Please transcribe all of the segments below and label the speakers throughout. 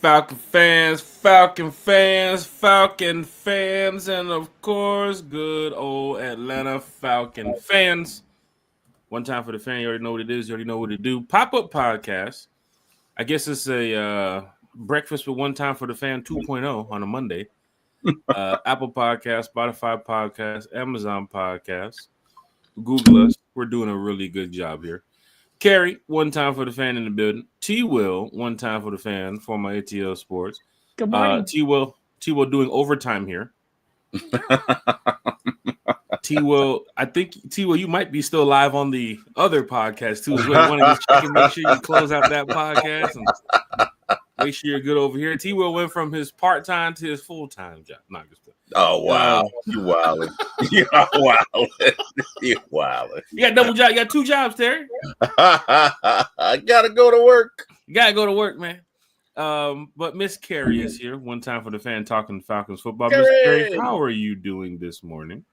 Speaker 1: Falcon fans, Falcon fans, Falcon fans, and of course, good old Atlanta Falcon fans. One time for the fan, you already know what it is, you already know what to do. Pop-up podcast. I guess it's a breakfast with one time for the fan 2.0 on a Monday. Apple Podcast, Spotify Podcast, Amazon Podcast. Google us. We're doing a really good job here. Carrie, one time for the fan in the building. T Will, one time for the fan, former ATL Sports.
Speaker 2: Good morning.
Speaker 1: T Will doing overtime here. T Will, I think T Will, you might be still live on the other podcast too. As well. You want to just check and make sure you close out that podcast and make sure you're good over here. T Will went from his part-time to his full-time job. Not just
Speaker 3: Oh wow, you wildin'. You wildin'. You wildin'.
Speaker 1: You got double job. You got two jobs, Terry.
Speaker 3: I gotta go to work.
Speaker 1: You gotta go to work, man. But Miss Carrie is here. One time for the fan talking Falcons football. Miss Carrie, how are you doing this morning?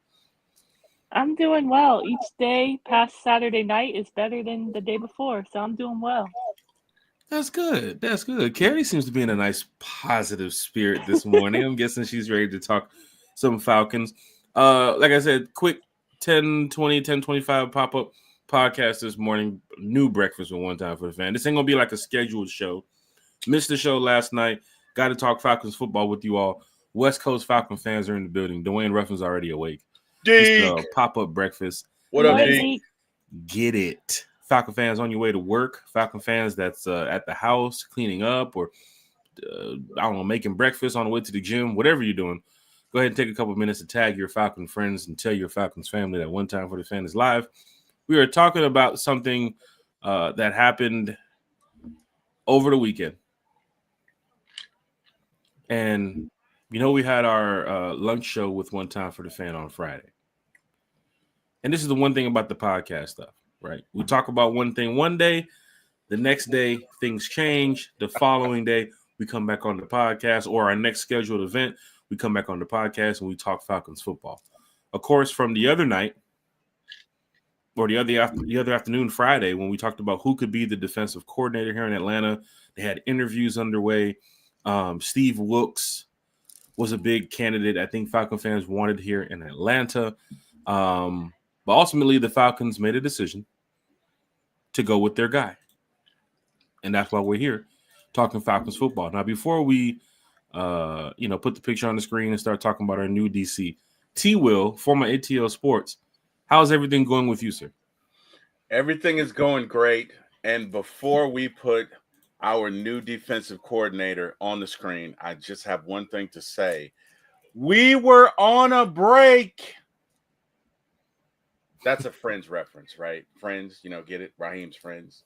Speaker 2: I'm doing well. Each day past Saturday night is better than the day before, so I'm doing well.
Speaker 1: That's good. That's good. Carrie seems to be in a nice positive spirit this morning. I'm guessing she's ready to talk some Falcons. Like I said, quick 10-25 pop-up podcast this morning. New breakfast with one time for the fan. This ain't gonna be like a scheduled show. Missed the show last night. Got to talk Falcons football with you all. West Coast Falcon fans are in the building. Dwayne Ruffin's already awake. Pop-up breakfast.
Speaker 3: What up, Deke?
Speaker 1: Get it. Falcon fans on your way to work. Falcon fans that's at the house cleaning up or, I don't know, making breakfast on the way to the gym. Whatever you're doing, go ahead and take a couple of minutes to tag your Falcon friends and tell your Falcons family that One Time for the Fan is live. We are talking about something that happened over the weekend. And, you know, we had our lunch show with One Time for the Fan on Friday. And this is the one thing about the podcast stuff, right? We talk about one thing one day, the next day things change. The following day, we come back on the podcast, or our next scheduled event, we come back on the podcast and we talk Falcons football. Of course, from the other night, or the other afternoon, Friday, when we talked about who could be the defensive coordinator here in Atlanta, they had interviews underway. Steve Wilkes was a big candidate. I think Falcon fans wanted here in Atlanta. But ultimately, the Falcons made a decision to go with their guy. And that's why we're here talking Falcons football. Now, before we, put the picture on the screen and start talking about our new DC, T. Will, former ATL Sports, how's everything going with you, sir?
Speaker 3: Everything is going great. And before we put our new defensive coordinator on the screen, I just have one thing to say. We were on a break. That's a Friends reference, right? Friends, get it? Raheem's Friends.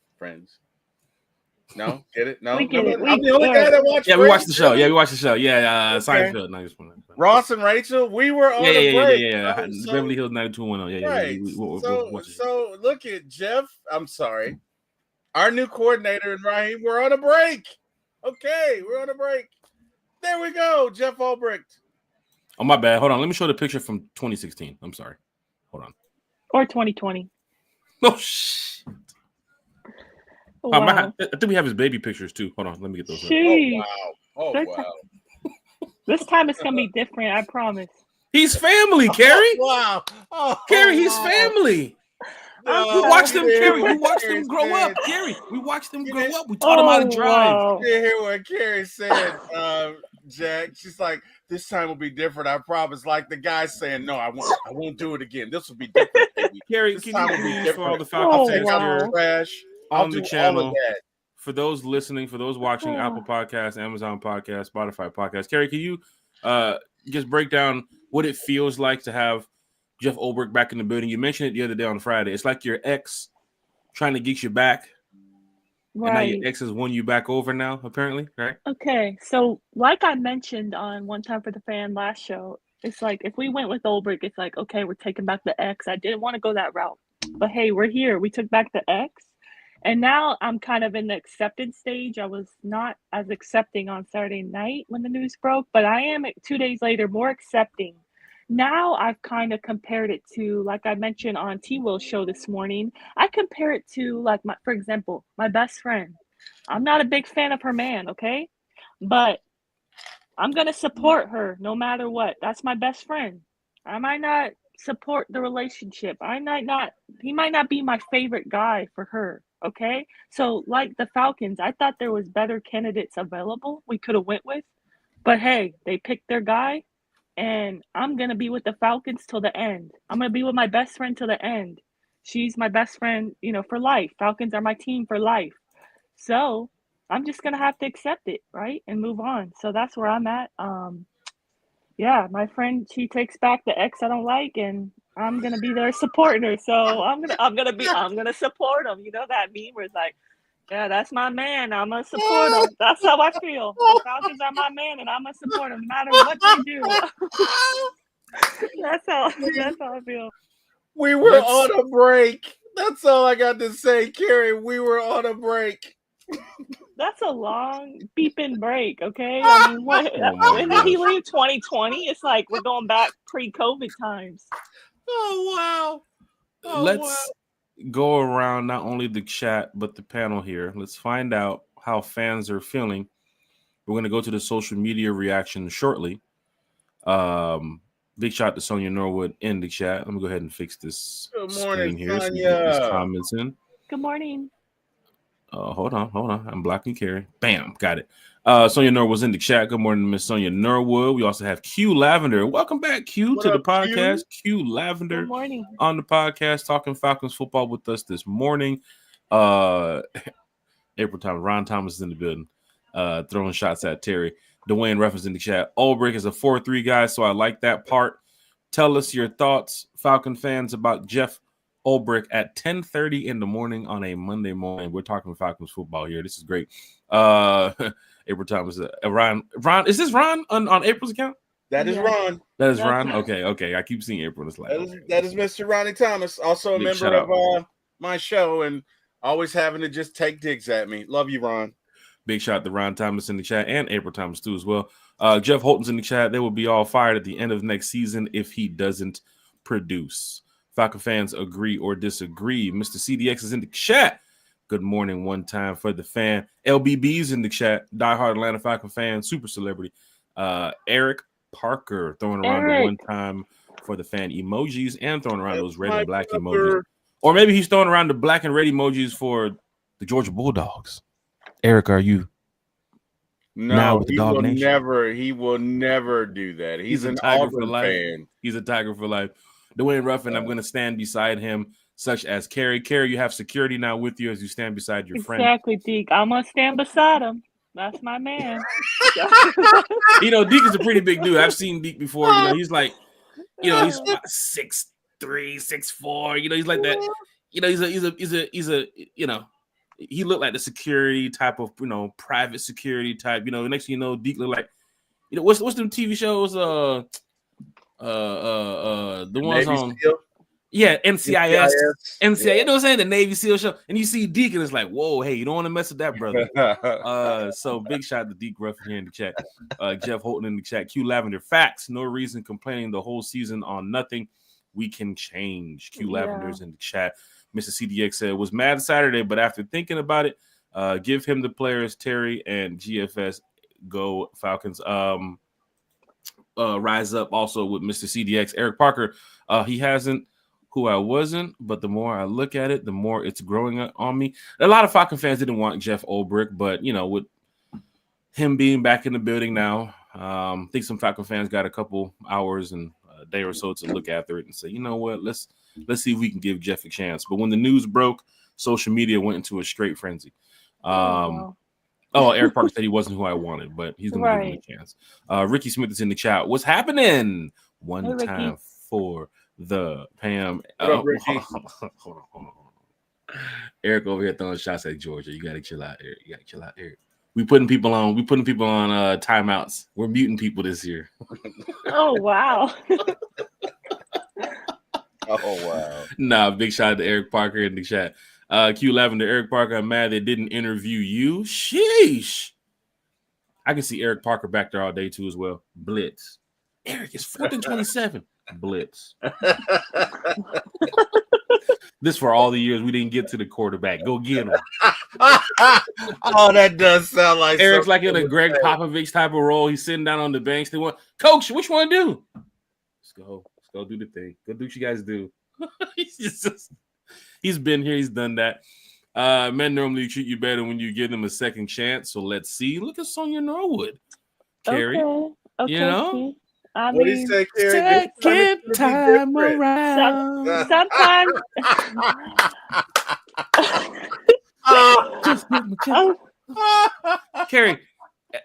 Speaker 3: No? Get it? No?
Speaker 2: We get it.
Speaker 3: I'm the only guy that watched
Speaker 1: Yeah,
Speaker 3: Friends.
Speaker 1: we watched the show. Yeah, we watched the show. Yeah,
Speaker 3: Okay.
Speaker 1: Seinfeld. No, just one.
Speaker 3: Ross and Rachel, we were on a break.
Speaker 1: Yeah. Beverly Hills 90210. Yeah,
Speaker 3: Right.
Speaker 1: We'll
Speaker 3: So look at Jeff. I'm sorry. Our new coordinator and Raheem, we're on a break. Okay, we're on a break. There we go. Jeff Albrecht.
Speaker 1: Oh, my bad. Hold on. Let me show the picture from 2016. I'm sorry. Hold on.
Speaker 2: Or 2020.
Speaker 1: Oh, shit.
Speaker 2: Wow.
Speaker 1: I think we have his baby pictures, too. Hold on. Let me get those up.
Speaker 2: Jeez.
Speaker 3: Oh,
Speaker 2: That's-
Speaker 3: wow.
Speaker 2: This time it's going to be different, I promise.
Speaker 1: He's family, Carrie.
Speaker 3: Wow. Oh,
Speaker 1: Carrie, he's
Speaker 3: wow.
Speaker 1: family.
Speaker 3: No,
Speaker 1: We watched them, Carrie. We
Speaker 3: Carrie
Speaker 1: watched them grow
Speaker 3: said-
Speaker 1: up, Carrie. We watched them grow up. We taught them how to drive.
Speaker 2: Wow.
Speaker 3: You didn't hear what Carrie said, Jack. She's like, this time will be different. I promise. Like the guy saying, no, I won't do it again. This will be different, baby.
Speaker 1: Carrie,
Speaker 3: This
Speaker 1: can
Speaker 3: time
Speaker 1: you
Speaker 3: will be
Speaker 1: please, for all the
Speaker 3: different.
Speaker 1: Falcons
Speaker 2: Oh,
Speaker 1: fans
Speaker 2: wow.
Speaker 1: here
Speaker 3: Trash. I'll
Speaker 1: on the
Speaker 3: do
Speaker 1: channel,
Speaker 3: all of that.
Speaker 1: for those listening, for those watching,
Speaker 2: Oh.
Speaker 1: Apple Podcasts, Amazon Podcasts, Spotify Podcasts, Carrie, can you just break down what it feels like to have Jeff Ulbrich back in the building? You mentioned it the other day on Friday. It's like your ex trying to get you back, and now
Speaker 2: Right.
Speaker 1: your ex has won you back over now, apparently, right?
Speaker 2: Okay. So, like I mentioned on One Time for the Fan last show, it's like if we went with Ulbrich, it's like, okay, we're taking back the X. I didn't want to go that route. But hey, we're here. We took back the X. And now I'm kind of in the acceptance stage. I was not as accepting on Saturday night when the news broke, but I am 2 days later more accepting. Now I've kind of compared it to, like I mentioned on T Will's show this morning, I compare it to, like, for example, my best friend. I'm not a big fan of her man, okay? but I'm going to support her no matter what. That's my best friend. I might not support the relationship. He might not be my favorite guy for her. Okay. So like the Falcons, I thought there was better candidates available we could have went with, but hey, they picked their guy and I'm going to be with the Falcons till the end. I'm going to be with my best friend till the end. She's my best friend, for life. Falcons are my team for life. So I'm just gonna have to accept it, right, and move on. So that's where I'm at. Yeah, my friend, she takes back the ex I don't like, and I'm gonna be there supporting her. So I'm gonna support him. You know that meme where it's like, yeah, that's my man. I'm gonna support him. That's how I feel. The Falcons are my man, and I'm gonna support him no matter what they do. that's how I feel.
Speaker 3: We were on a break. That's all I got to say, Carrie. We were on a break.
Speaker 2: That's a long beeping break, okay? I mean, when did he leave? 2020? It's like we're going back pre-COVID times.
Speaker 3: Oh, wow.
Speaker 1: Let's go around not only the chat, but the panel here. Let's find out how fans are feeling. We're going to go to the social media reaction shortly. Big shout to Sonia Norwood in the chat. Let me go ahead and fix this screen here so we get these comments in.
Speaker 2: Good morning.
Speaker 1: Hold on. I'm blocking Carrie. Bam, got it. Sonia Norwood was in the chat. Good morning, Miss Sonia Norwood. We also have Q Lavender. Welcome back, Q, to the podcast. Q Lavender on the podcast, talking Falcons football with us this morning. April Thomas, Ron Thomas is in the building, throwing shots at Terry. Dwayne reference in the chat. Ulbrich is a 4-3 guy, so I like that part. Tell us your thoughts, Falcon fans, about Jeff Ulbrich at 10:30 in the morning on a Monday morning. We're talking Falcons football here. This is great. April Thomas, Ron, is this Ron on April's account?
Speaker 3: That is Ron.
Speaker 1: That is Ron. Okay. I keep seeing April. It's like
Speaker 3: that is Mr. Ronnie Thomas, also a member of my show, and always having to just take digs at me. Love you, Ron.
Speaker 1: Big shout out to Ron Thomas in the chat and April Thomas too as well. Jeff Holton's in the chat. They will be all fired at the end of next season if he doesn't produce. Falcon fans agree or disagree. Mr. CDX is in the chat. Good morning, one time for the fan. LBB's in the chat. Diehard Atlanta Falcon fan, super celebrity. Eric Parker throwing around the one time for the fan emojis and throwing around those red and black emojis. Or maybe he's throwing around the black and red emojis for the Georgia Bulldogs. Eric, are you?
Speaker 3: No, he will never do that. He's an Auburn fan.
Speaker 1: He's a Tiger for life. Dwayne Ruffin, I'm going to stand beside him, such as Carrie. Carrie, you have security now with you as you stand beside your friend.
Speaker 2: Exactly, Deke. I'm going to stand beside him. That's my man.
Speaker 1: Deke is a pretty big dude. I've seen Deke before. He's like, he's 6'3", 6'4". He's like that. He looked like the security type of, private security type. Next thing you know, Deke looked like, what's them TV shows? The ones
Speaker 3: Navy
Speaker 1: on,
Speaker 3: Seal?
Speaker 1: Yeah, NCIS. You know what I'm saying? The Navy SEAL show, and you see Deke, and it's like, whoa, hey, you don't want to mess with that, brother. So big shout out to Deke Ruffin here in the chat. Jeff Holton in the chat. Q Lavender, facts. No reason complaining the whole season on nothing. We can change. Q Lavender's in the chat. Mr. CDX said, was mad Saturday, but after thinking about it, give him the players, Terry and GFS. Go Falcons. Rise up also with Mr. CDX. Eric Parker, he hasn't who I wasn't, but the more I look at it, the more it's growing on me. A lot of Falcon fans didn't want Jeff Ulbrich, but, with him being back in the building now, I think some Falcon fans got a couple hours and a day or so to look after it and say, you know what, let's see if we can give Jeff a chance. But when the news broke, social media went into a straight frenzy. Eric Parker said he wasn't who I wanted, but he's going to give him a chance. Ricky Smith is in the chat. What's happening? One time for the Pam. Hold on. Eric over here throwing shots at Georgia. You got to chill out, Eric. We putting people on timeouts. We're muting people this year.
Speaker 2: Oh, wow.
Speaker 3: Oh, wow.
Speaker 1: Nah, big shout out to Eric Parker in the chat. Q Lavender, Eric Parker, I'm mad they didn't interview you. Sheesh. I can see Eric Parker back there all day too as well. Blitz. Eric is 4th and 27. Blitz. This for all the years we didn't get to the quarterback. Go get him.
Speaker 3: Oh, that does sound like
Speaker 1: Eric's like in a Greg Popovich type of role. He's sitting down on the bench. They want, Coach, what you want to do? Let's go do the thing. Go do what you guys do. He's been here. He's done that. Men normally treat you better when you give them a second chance. So let's see. Look at Sonya Norwood. Carrie.
Speaker 2: Okay.
Speaker 1: You know?
Speaker 2: I
Speaker 3: What do you
Speaker 2: mean,
Speaker 3: say, Carrie?
Speaker 1: second time around.
Speaker 2: sometimes.
Speaker 1: Carrie,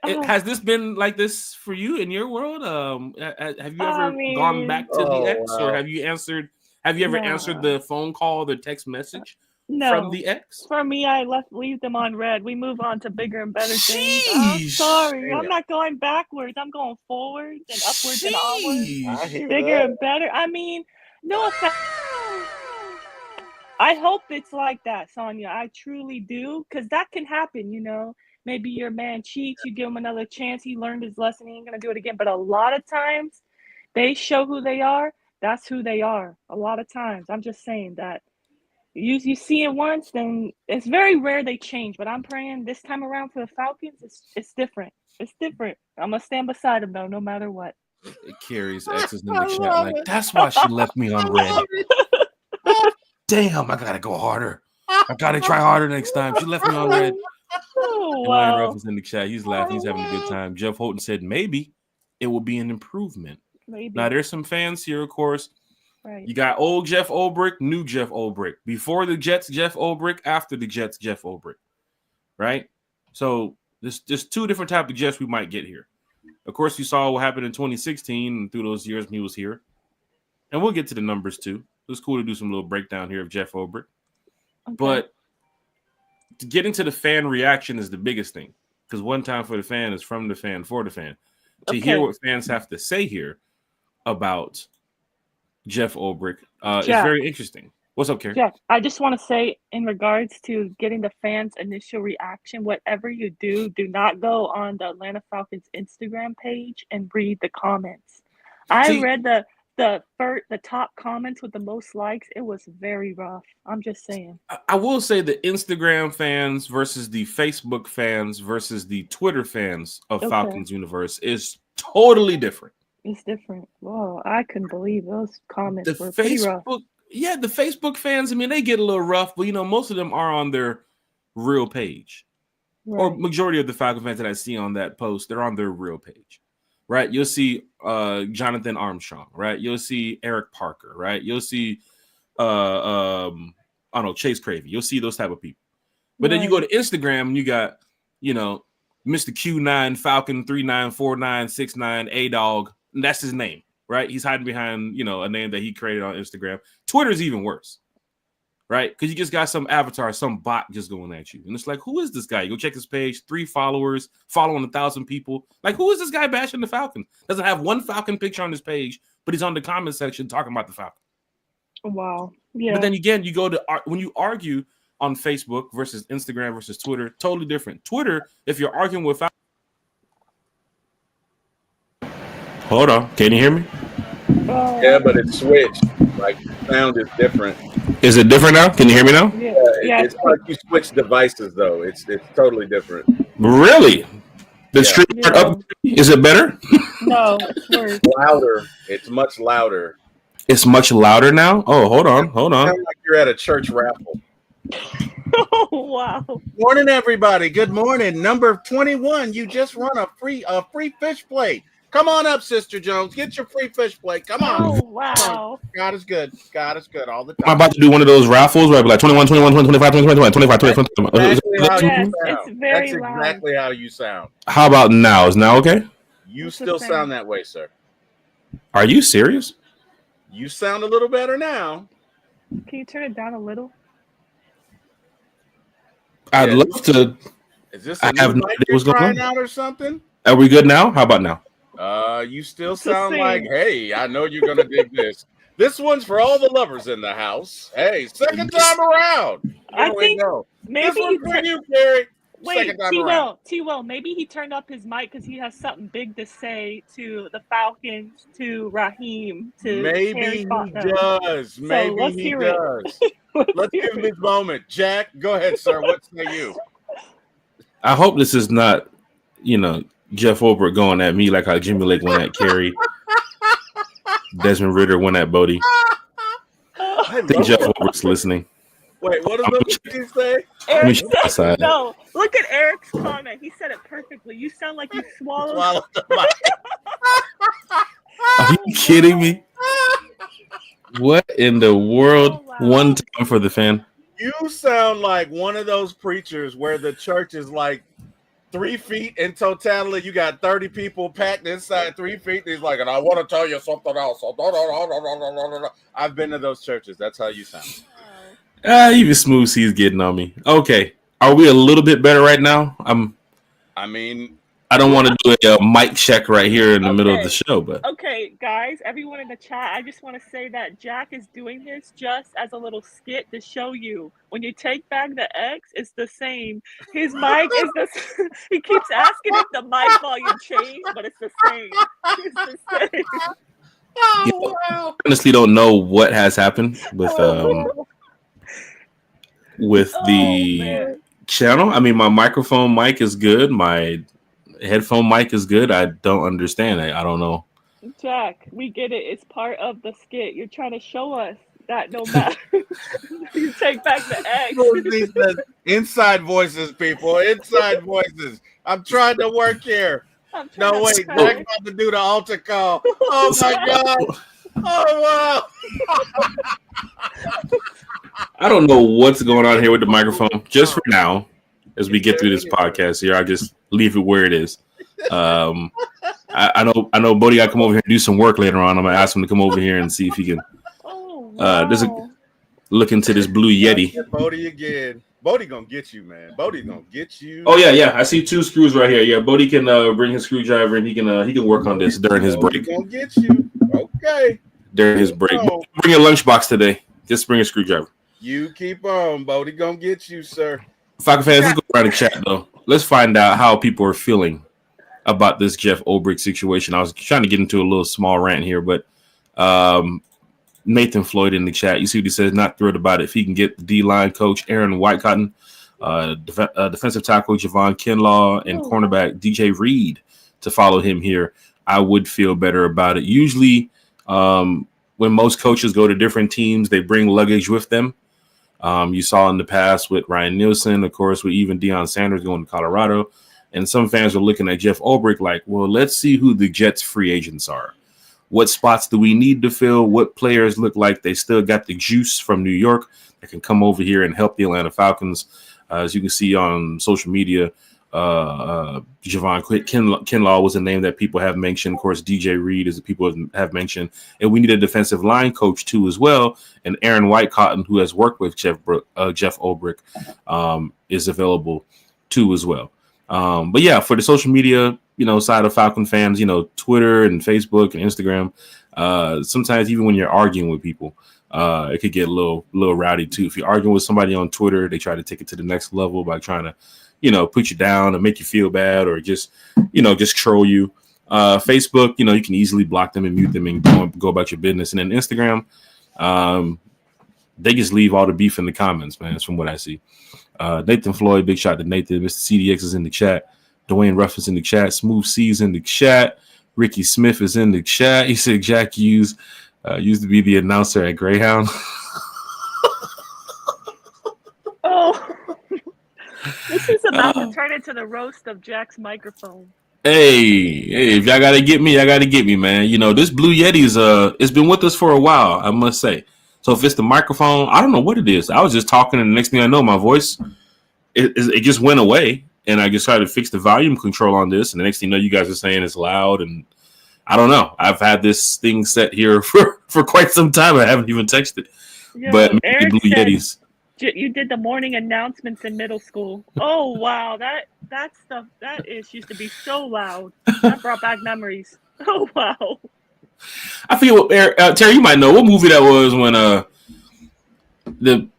Speaker 1: has this been like this for you in your world? Have you ever gone back to the ex, or have you ever answered the phone call, the text message from the ex?
Speaker 2: For me, I leave them on red. We move on to bigger and better things. I'm
Speaker 1: Sheesh.
Speaker 2: sorry, I'm not going backwards. I'm going forwards and upwards and onwards.
Speaker 1: Sheesh.
Speaker 2: Bigger and better. I mean, no offense. I hope it's like that, Sonya. I truly do, because that can happen, you know. Maybe your man cheats, you give him another chance. He learned his lesson. He ain't going to do it again. But a lot of times, they show who they are. That's who they are. A lot of times. I'm just saying that. You see it once, then it's very rare they change. But I'm praying this time around for the Falcons, it's different. It's different. I'm going to stand beside him, though, no matter what.
Speaker 1: Carrie's ex is in the chat like, that's why she left me on red. Damn, I gotta go harder. I gotta try harder next time. She left me on red.
Speaker 2: Oh,
Speaker 1: And Ryan Ruff is in the chat. He's laughing. He's having a good time. Jeff Houghton said maybe it will be an improvement.
Speaker 2: Maybe.
Speaker 1: Now there's some fans here, of course.
Speaker 2: Right.
Speaker 1: You got old Jeff Ulbrich, new Jeff Ulbrich. Before the Jets, Jeff Ulbrich. After the Jets, Jeff Ulbrich. Right? So there's two different types of Jeffs we might get here. Of course, you saw what happened in 2016 and through those years when he was here. And we'll get to the numbers too. It was cool to do some little breakdown here of Jeff Ulbrich. Okay. But getting to the fan reaction is the biggest thing. Because one time for the fan is from the fan for the fan. To hear what fans have to say here about Jeff Ulbrich is very interesting. What's up, Karen?
Speaker 2: Jeff, I just want to say in regards to getting the fans' initial reaction, whatever you do, do not go on the Atlanta Falcons Instagram page and read the comments. I read the top comments with the most likes. It was very rough. I'm just saying.
Speaker 1: I will say the Instagram fans versus the Facebook fans versus the Twitter fans of Falcons Universe is totally different.
Speaker 2: It's different. Whoa, I couldn't believe those comments were pretty rough.
Speaker 1: Yeah, the Facebook fans, I mean, they get a little rough, but, you know, most of them are on their real page. Right. Or majority of the Falcon fans that I see on that post, they're on their real page. Right, you'll see Jonathan Armstrong, right? You'll see Eric Parker, right? You'll see I don't know, Chase Cravey. You'll see those type of people. But then you go to Instagram and you got, you know, Mr. Q9 Falcon 394969 A-Dog. And that's his name, right? He's hiding behind, you know, a name that he created on Instagram. Twitter's even worse. Right? Because you just got some avatar, some bot just going at you. And it's like, who is this guy? You go check his page, 3 followers, following 1,000 people. Like, who is this guy bashing the Falcon? Doesn't have one Falcon picture on his page, but he's on the comment section talking about the Falcon.
Speaker 2: Wow. Yeah.
Speaker 1: But then again, you go to, when you argue on Facebook versus Instagram versus Twitter, totally different. Twitter, if you're arguing with Falcon. Hold on. Can you hear me?
Speaker 3: Yeah, but it switched. Like, sound is different.
Speaker 1: Is it different now? Can you hear me now?
Speaker 3: Yeah. It's like you switch devices, though. It's totally different.
Speaker 1: Really? The stream up? Is it better?
Speaker 2: No, it's worse.
Speaker 3: Louder. It's much louder.
Speaker 1: It's much louder now? Oh, hold on.
Speaker 3: It sounds like you're at a church raffle.
Speaker 2: Oh, wow.
Speaker 3: Morning, everybody. Good morning. Number 21. You just won a free fish plate. Come on up, Sister Jones. Get your free fish plate. Come on.
Speaker 2: Oh, wow.
Speaker 3: God is good. God is good all the time.
Speaker 1: I'm about to do one of those raffles where I'd be like 21, 21, 25, 25, 25, 25.
Speaker 3: That's exactly how you sound.
Speaker 1: How about now? Is now okay?
Speaker 3: You still sound that way, sir.
Speaker 1: Are you serious?
Speaker 3: You sound a little better now.
Speaker 2: Can you turn it down a little?
Speaker 1: I'd love to.
Speaker 3: Is this a new mic you're trying out or something?
Speaker 1: Are we good now? How about now?
Speaker 3: You still sound like, hey, I know you're gonna dig this. This one's for all the lovers in the house. Hey, second time around.
Speaker 2: I think maybe
Speaker 3: this one's for you, Carrie.
Speaker 2: Wait,
Speaker 3: second time around.
Speaker 2: T-Will, maybe he turned up his mic because he has something big to say to the Falcons, to Raheem, to
Speaker 3: Maybe
Speaker 2: Harry
Speaker 3: he
Speaker 2: Potter.
Speaker 3: does.
Speaker 2: So
Speaker 3: Maybe
Speaker 2: let's
Speaker 3: he
Speaker 2: hear
Speaker 3: does.
Speaker 2: it.
Speaker 3: Let's give him his moment. Jack, go ahead, sir. What say you?
Speaker 1: I hope this is not, Jeff Olbert going at me like how Jimmy Lake went at Kerry, Desmond Ritter went at Bodie. I think Jeff Olbert's listening.
Speaker 3: Wait, what did you say?
Speaker 2: Eric said, no, look at Eric's comment. He said it perfectly. You sound like you swallowed
Speaker 3: the mic.
Speaker 1: Are you kidding me? What in the world?
Speaker 2: Oh, wow.
Speaker 1: One time for the fan.
Speaker 3: You sound like one of those preachers where the church is like 3 feet in totality. You got 30 people packed inside 3 feet. He's like, and I want to tell you something else. I've been to those churches. That's how you sound.
Speaker 1: Even Smooth C's getting on me. Okay. Are we a little bit better right now? I don't want to do a mic check right here in the middle of the show, but
Speaker 2: okay, guys, everyone in the chat, I just want to say that Jack is doing this just as a little skit to show you when you take back the X, it's the same. His mic is the he keeps asking if the mic volume changed, but it's the same. It's the same.
Speaker 1: I honestly don't know what has happened with the channel. I mean, my microphone mic is good. My headphone mic is good. I don't understand it. I don't know.
Speaker 2: Jack, we get it. It's part of the skit. You're trying to show us that no matter you take back the X.
Speaker 3: Inside voices, people. Inside voices. I'm trying to work here. No, wait. Jack's about to do the altar call. Oh, my God. Oh, wow.
Speaker 1: I don't know what's going on here with the microphone. Just for now, as we get through this podcast here, I'll just leave it where it is. I know Bodie got to come over here and do some work later on. I'm going to ask him to come over here and see if he can look into this Blue Yeti.
Speaker 3: Bodie again. Bodie going to get you, man. Bodie going to get you.
Speaker 1: Oh, yeah. I see 2 screws right here. Yeah, Bodie can bring his screwdriver and he can work on this during his break.
Speaker 3: Going to get you. Okay.
Speaker 1: During his break. Bring a lunchbox today. Just bring a screwdriver.
Speaker 3: You keep on. Bodie going to get you, sir.
Speaker 1: Falcon fans, let's go around the chat, though. Let's find out how people are feeling about this Jeff Olbrich situation. I was trying to get into a little small rant here, but Nathan Floyd in the chat, you see what he says, not thrilled about it. If he can get the D-line coach Aaron Whitecotton, defensive tackle Javon Kinlaw, and cornerback DJ Reed to follow him here, I would feel better about it. Usually when most coaches go to different teams, they bring luggage with them. You saw in the past with Ryan Nielsen, of course, with even Deion Sanders going to Colorado. And some fans are looking at Jeff Olbrich like, well, let's see who the Jets free agents are. What spots do we need to fill? What players look like they still got the juice from New York that can come over here and help the Atlanta Falcons? As you can see on social media, Javon Kinlaw was a name that people have mentioned. Of course, DJ Reed is the people have mentioned. And we need a defensive line coach, too, as well. And Aaron Whitecotton, who has worked with Jeff Olbrich, is available, too, as well. But, yeah, for the social media, side of Falcon fans, Twitter and Facebook and Instagram, sometimes even when you're arguing with people, it could get a little rowdy, too. If you're arguing with somebody on Twitter, they try to take it to the next level by trying to put you down and make you feel bad or just troll you. Facebook, you can easily block them and mute them and go about your business. And then Instagram, they just leave all the beef in the comments, man. That's from what I see. Nathan Floyd, big shout to Nathan. Mr. CDX is in the chat. Dwayne Ruff is in the chat. Smooth C is in the chat. Ricky Smith is in the chat. He said Jack Hughes used to be the announcer at Greyhound.
Speaker 2: Oh. This is about to turn into the roast of Jack's microphone.
Speaker 1: Hey, if y'all gotta get me, man. This Blue Yeti is it's been with us for a while, I must say. So if it's the microphone, I don't know what it is. I was just talking, and the next thing I know, my voice it just went away, and I just tried to fix the volume control on this, and the next thing you know, you guys are saying it's loud, and I don't know. I've had this thing set here for quite some time. I haven't even texted, but maybe Blue Yetis.
Speaker 2: You did the morning announcements in middle school. Oh wow, that stuff used to be so loud. That brought back memories. Oh wow. I
Speaker 1: forget what Terry, you might know what movie that was when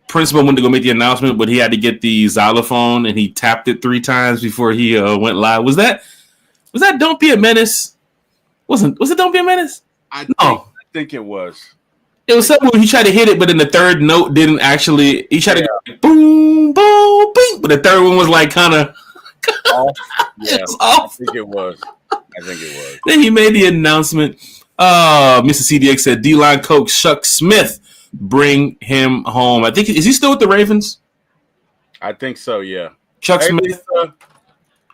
Speaker 1: principal went to go make the announcement, but he had to get the xylophone and he tapped it 3 times before he went live. Was that Don't Be a Menace? Was it Don't Be a Menace?
Speaker 3: I think it was.
Speaker 1: It was something where he tried to hit it, but then the third note didn't actually. He tried to go like, boom, boom, bing, but the third one was like kind of
Speaker 3: off. Yeah,
Speaker 1: it was off.
Speaker 3: I think it was.
Speaker 1: Then he made the announcement. Mr. CDX said D-line coach Chuck Smith bring him home. I think is he still with the Ravens?
Speaker 3: I think so. Yeah,
Speaker 1: Chuck Smith.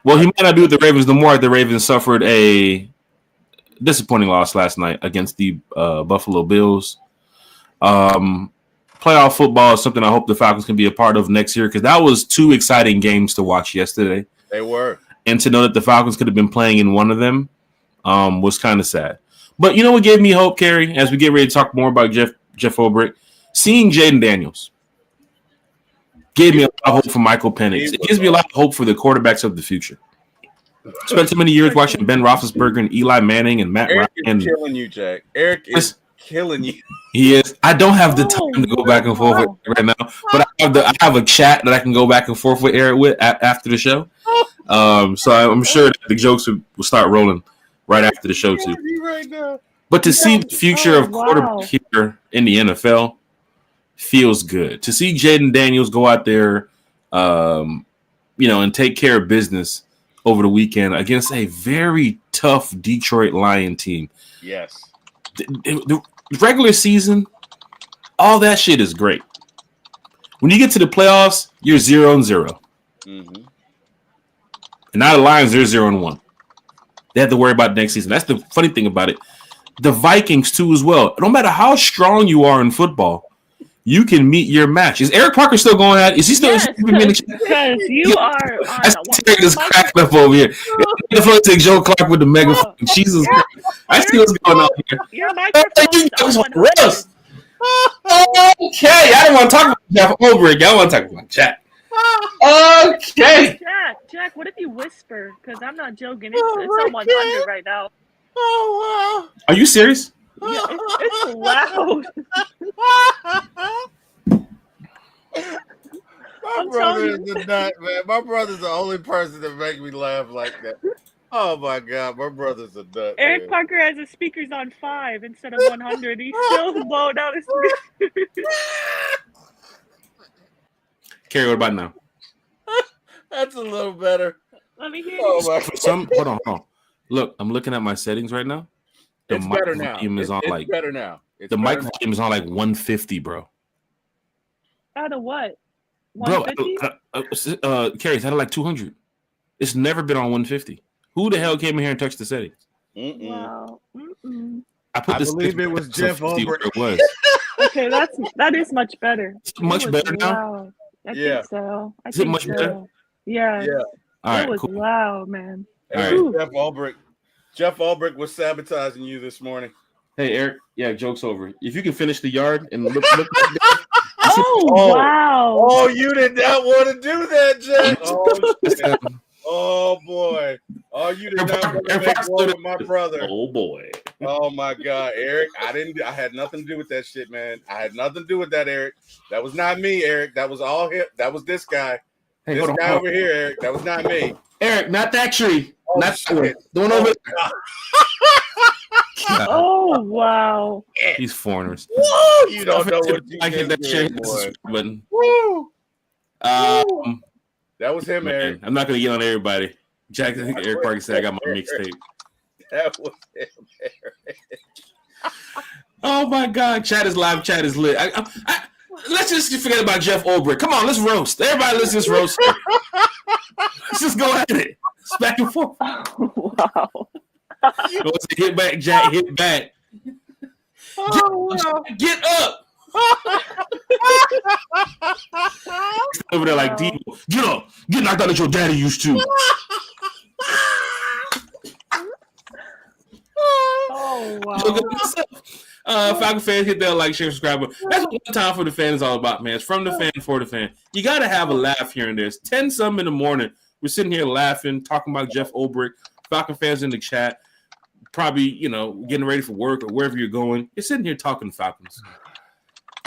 Speaker 1: Well, he might not be with the Ravens no more. The Ravens suffered a disappointing loss last night against the Buffalo Bills. Playoff football is something I hope the Falcons can be a part of next year because that was 2 exciting games to watch yesterday.
Speaker 3: They were. And
Speaker 1: to know that the Falcons could have been playing in one of them was kind of sad. But you know what gave me hope, Kerry, as we get ready to talk more about Jeff Ulbrich? Seeing Jaden Daniels gave me a lot of hope for Michael Penix. It gives me a lot of hope for the quarterbacks of the future. Spent so many years watching Ben Roethlisberger and Eli Manning and Matt
Speaker 3: Ryan.
Speaker 1: Ryan.
Speaker 3: Is killing you, Jack. Eric is killing you.
Speaker 1: He is. I don't have the time to go back and forth with Eric right now, but I have a chat that I can go back and forth with Eric with after the show. So I'm sure that the jokes will start rolling right after the show too.
Speaker 3: Right now.
Speaker 1: But to see the future of quarterback here in the NFL feels good. To see Jaden Daniels go out there, and take care of business over the weekend against a very tough Detroit Lion team.
Speaker 3: Yes.
Speaker 1: The regular season, all that shit is great. When you get to the playoffs, you're 0-0.
Speaker 3: Mm-hmm.
Speaker 1: And now the Lions, they're 0-1. They have to worry about next season. That's the funny thing about it. The Vikings, too, as well. No matter how strong you are in football, you can meet your match. Is Eric Parker still going at it? Is he still?
Speaker 2: Yes, because you are on.
Speaker 1: I see this cracking up over here. The floor take Joe Clark with the megaphone. Jesus Christ. I see what's going on here.
Speaker 2: Your microphone's on.
Speaker 1: Gross. Okay, I don't want to talk about Jeff Ulbrich. I want to talk about Jack. Okay.
Speaker 2: Jack, what if you whisper? Because I'm not joking. It's on 100 right now.
Speaker 3: Oh, wow.
Speaker 1: Are you serious?
Speaker 2: Yeah, it's loud.
Speaker 3: My brother is a nut, man. My brother's the only person that makes me laugh like that. Oh, my God. My brother's a nut.
Speaker 2: Eric
Speaker 3: man.
Speaker 2: Parker has his speakers on 5 instead of 100. He's still blowing out his speakers.
Speaker 1: Carrie, what about now?
Speaker 3: That's a little better.
Speaker 2: Let me hear
Speaker 3: Oh,
Speaker 2: you.
Speaker 1: Hold on. Look, I'm looking at my settings right now. The
Speaker 3: It's
Speaker 1: mic
Speaker 3: better now.
Speaker 1: volume is on
Speaker 3: It's
Speaker 1: like
Speaker 3: better now.
Speaker 1: the mic volume is on like 150, bro.
Speaker 2: Out of what?
Speaker 1: Bro,
Speaker 2: 150?
Speaker 1: Carrie, it's out of like 200. It's never been on 150. Who the hell came in here and touched the settings?
Speaker 2: Wow. Mm-mm.
Speaker 1: I
Speaker 3: believe it was Jeff Ulbrich.
Speaker 1: It was.
Speaker 2: Okay, that is much better.
Speaker 1: It's much better now.
Speaker 2: Loud. I think so.
Speaker 1: Is it much better?
Speaker 2: Yeah.
Speaker 1: All right,
Speaker 2: it was
Speaker 1: cool.
Speaker 2: loud, man.
Speaker 1: All right.
Speaker 3: Jeff Ulbrich. Jeff Ulbrich was sabotaging you this morning.
Speaker 1: Hey, Eric. Yeah, joke's over. If you can finish the yard and look
Speaker 2: Wow.
Speaker 3: Oh, you did not want to do that, Jack. Oh, shit. Oh boy. Oh, you did not want to make war with my brother.
Speaker 1: Oh boy.
Speaker 3: Oh my God, Eric. I had nothing to do with that shit, man. I had nothing to do with that, Eric. That was not me, Eric. That was all him. That was this guy.
Speaker 1: Hey,
Speaker 3: this guy over here, Eric. That was not me.
Speaker 1: Eric, not that tree.
Speaker 3: Oh,
Speaker 1: not
Speaker 3: shit.
Speaker 1: that one. The one over
Speaker 2: Oh wow.
Speaker 1: These foreigners.
Speaker 3: Woo! You don't know what you
Speaker 1: I hit that share
Speaker 3: boy.
Speaker 1: button.
Speaker 3: Woo!
Speaker 1: That
Speaker 3: was him,
Speaker 1: man,
Speaker 3: Eric.
Speaker 1: I'm not gonna get on everybody. Jack, I think Eric Parker said I got my mixtape.
Speaker 3: That was him, Eric.
Speaker 1: Oh my God, chat is live, chat is lit. Let's just forget about Jeff Ulbrich. Come on, let's roast. Everybody, let's just roast. Let's just go at it. It's back and forth.
Speaker 2: Wow.
Speaker 1: Hit back, Jack. Hit back.
Speaker 3: Oh,
Speaker 1: Get up. Over there like Devo. Get up. Get knocked out that your daddy used to.
Speaker 2: Oh wow.
Speaker 1: Falcon fans, hit that like, share, subscribe. That's what one time for the fan is all about, man. It's from the fan for the fan. You got to have a laugh here and there. It's 10-something in the morning. We're sitting here laughing, talking about Jeff Ulbrich. Falcon fans in the chat, probably, getting ready for work or wherever you're going. You're sitting here talking Falcons.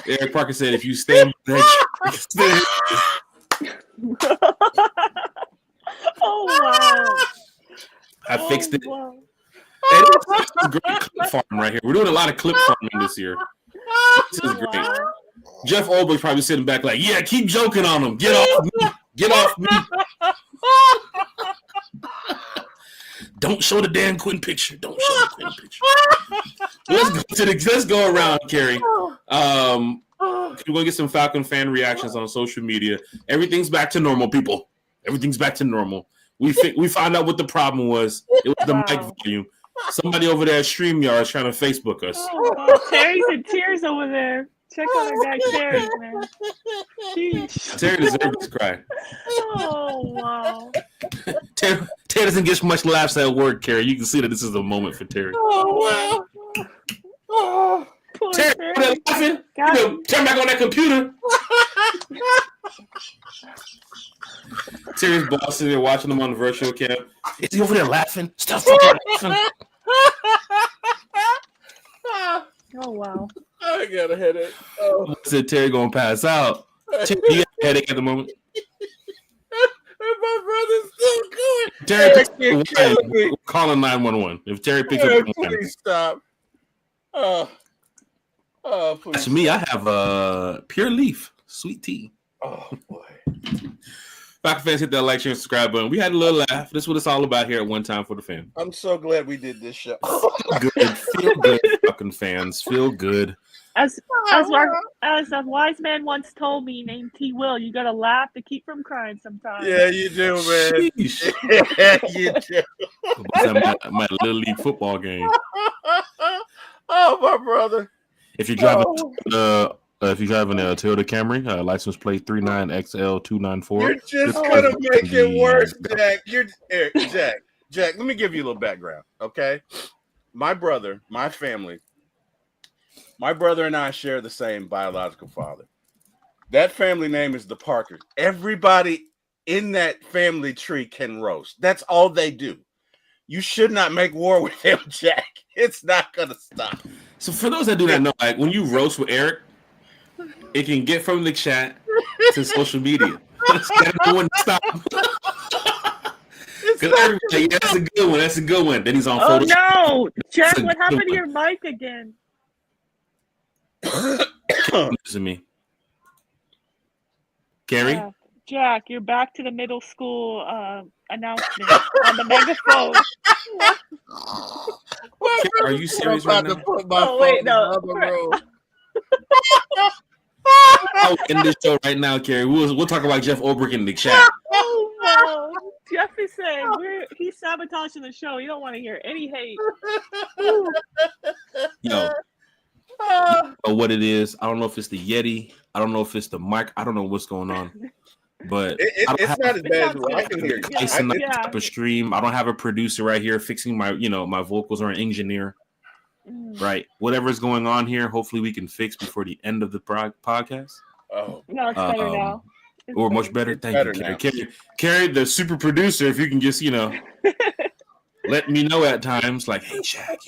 Speaker 1: Eric Parker said, if you stand
Speaker 2: Oh wow!
Speaker 1: I fixed it.
Speaker 2: Wow.
Speaker 1: Hey, this is a great clip farm right here. We're doing a lot of clip farming this year. This is great.
Speaker 2: Wow.
Speaker 1: Jeff Olber's probably sitting back like, yeah, keep joking on him. Get off me. Get off me. Don't show the Dan Quinn picture. Don't show the Quinn picture. Let's go around, Carrie. We're gonna get some Falcon fan reactions on social media. Everything's back to normal, people. Everything's back to normal. We found out what the problem was. It was the mic volume. Somebody over there at StreamYard is trying to Facebook us.
Speaker 2: Oh, Terry's in tears over there. Check on our guy Terry, man. Sheesh.
Speaker 1: Terry deserves this cry.
Speaker 2: Oh wow.
Speaker 1: Terry doesn't get much laughs at work, Carrie. You can see that this is a moment for Terry.
Speaker 3: Oh wow! Oh.
Speaker 2: Poor
Speaker 1: Terry,
Speaker 2: Terry.
Speaker 1: laughing. Turn back on that computer. Terry's boss sitting there watching him on the virtual cam. Is he over there laughing? Stop fucking laughing.
Speaker 2: Oh wow.
Speaker 3: I got a headache. Oh.
Speaker 1: I said Terry gonna pass out. Terry, you got a headache at the moment?
Speaker 3: My brother's still going.
Speaker 1: Terry picks up
Speaker 3: You're
Speaker 1: the
Speaker 3: killing
Speaker 1: line.
Speaker 3: me.
Speaker 1: We're calling 911. If Terry picks up the line.
Speaker 3: Please stop. Please.
Speaker 1: That's me. I have Pure Leaf Sweet Tea.
Speaker 3: Oh boy.
Speaker 1: Falcon fans, hit that like, share, and subscribe button. We had a little laugh. This is what it's all about here at One Time for the Fan.
Speaker 3: I'm so glad we did this show.
Speaker 1: Feel good, Falcon fans. Feel good.
Speaker 2: As a wise man once told me, named T. Will, you gotta laugh to keep from crying sometimes.
Speaker 3: Yeah, you do, man.
Speaker 1: Sheesh.
Speaker 3: Yeah, you do.
Speaker 1: Was at my little league football game.
Speaker 3: Oh, my brother.
Speaker 1: If you're driving, if you're driving a Toyota Camry, license plate 39XL294.
Speaker 3: You're just gonna make it worse, Jack. Jack. Let me give you a little background, okay? My brother, my family, my brother and I share the same biological father. That family name is the Parkers. Everybody in that family tree can roast. That's all they do. You should not make war with him, Jack. It's not gonna stop.
Speaker 1: So for those that do not know, like when you roast with Eric, it can get from the chat to social media. Gotta know when to stop. Yeah, that's a good one. That's a good one. Then he's on
Speaker 2: Oh
Speaker 1: Photoshop.
Speaker 2: no, Jack!
Speaker 1: That's a
Speaker 2: What happened
Speaker 1: good
Speaker 2: to your mic again?
Speaker 1: Listen to me, Carrie.
Speaker 2: Jack, you're back to the middle school announcement on the megaphone.
Speaker 1: Are you serious right now?
Speaker 2: Oh wait, no.
Speaker 1: I'll end this show right now, Carrie. We'll talk about Jeff Olbrich in the chat.
Speaker 2: Oh no. Jeff is saying he's sabotaging the show. You don't want to hear any hate.
Speaker 1: Yo, what it is? I don't know if it's the Yeti. I don't know if it's the mic. I don't know what's going on. But
Speaker 3: it's not as bad as what I can hear.
Speaker 1: Type of stream. I don't have a producer right here fixing my vocals or an engineer. Right. Whatever's going on here, hopefully we can fix before the end of the podcast.
Speaker 3: Oh,
Speaker 2: no, it's better now.
Speaker 1: Or much better. Thank you, Carrie. Carrie, the super producer, if you can just, let me know at times, like, hey, Jack,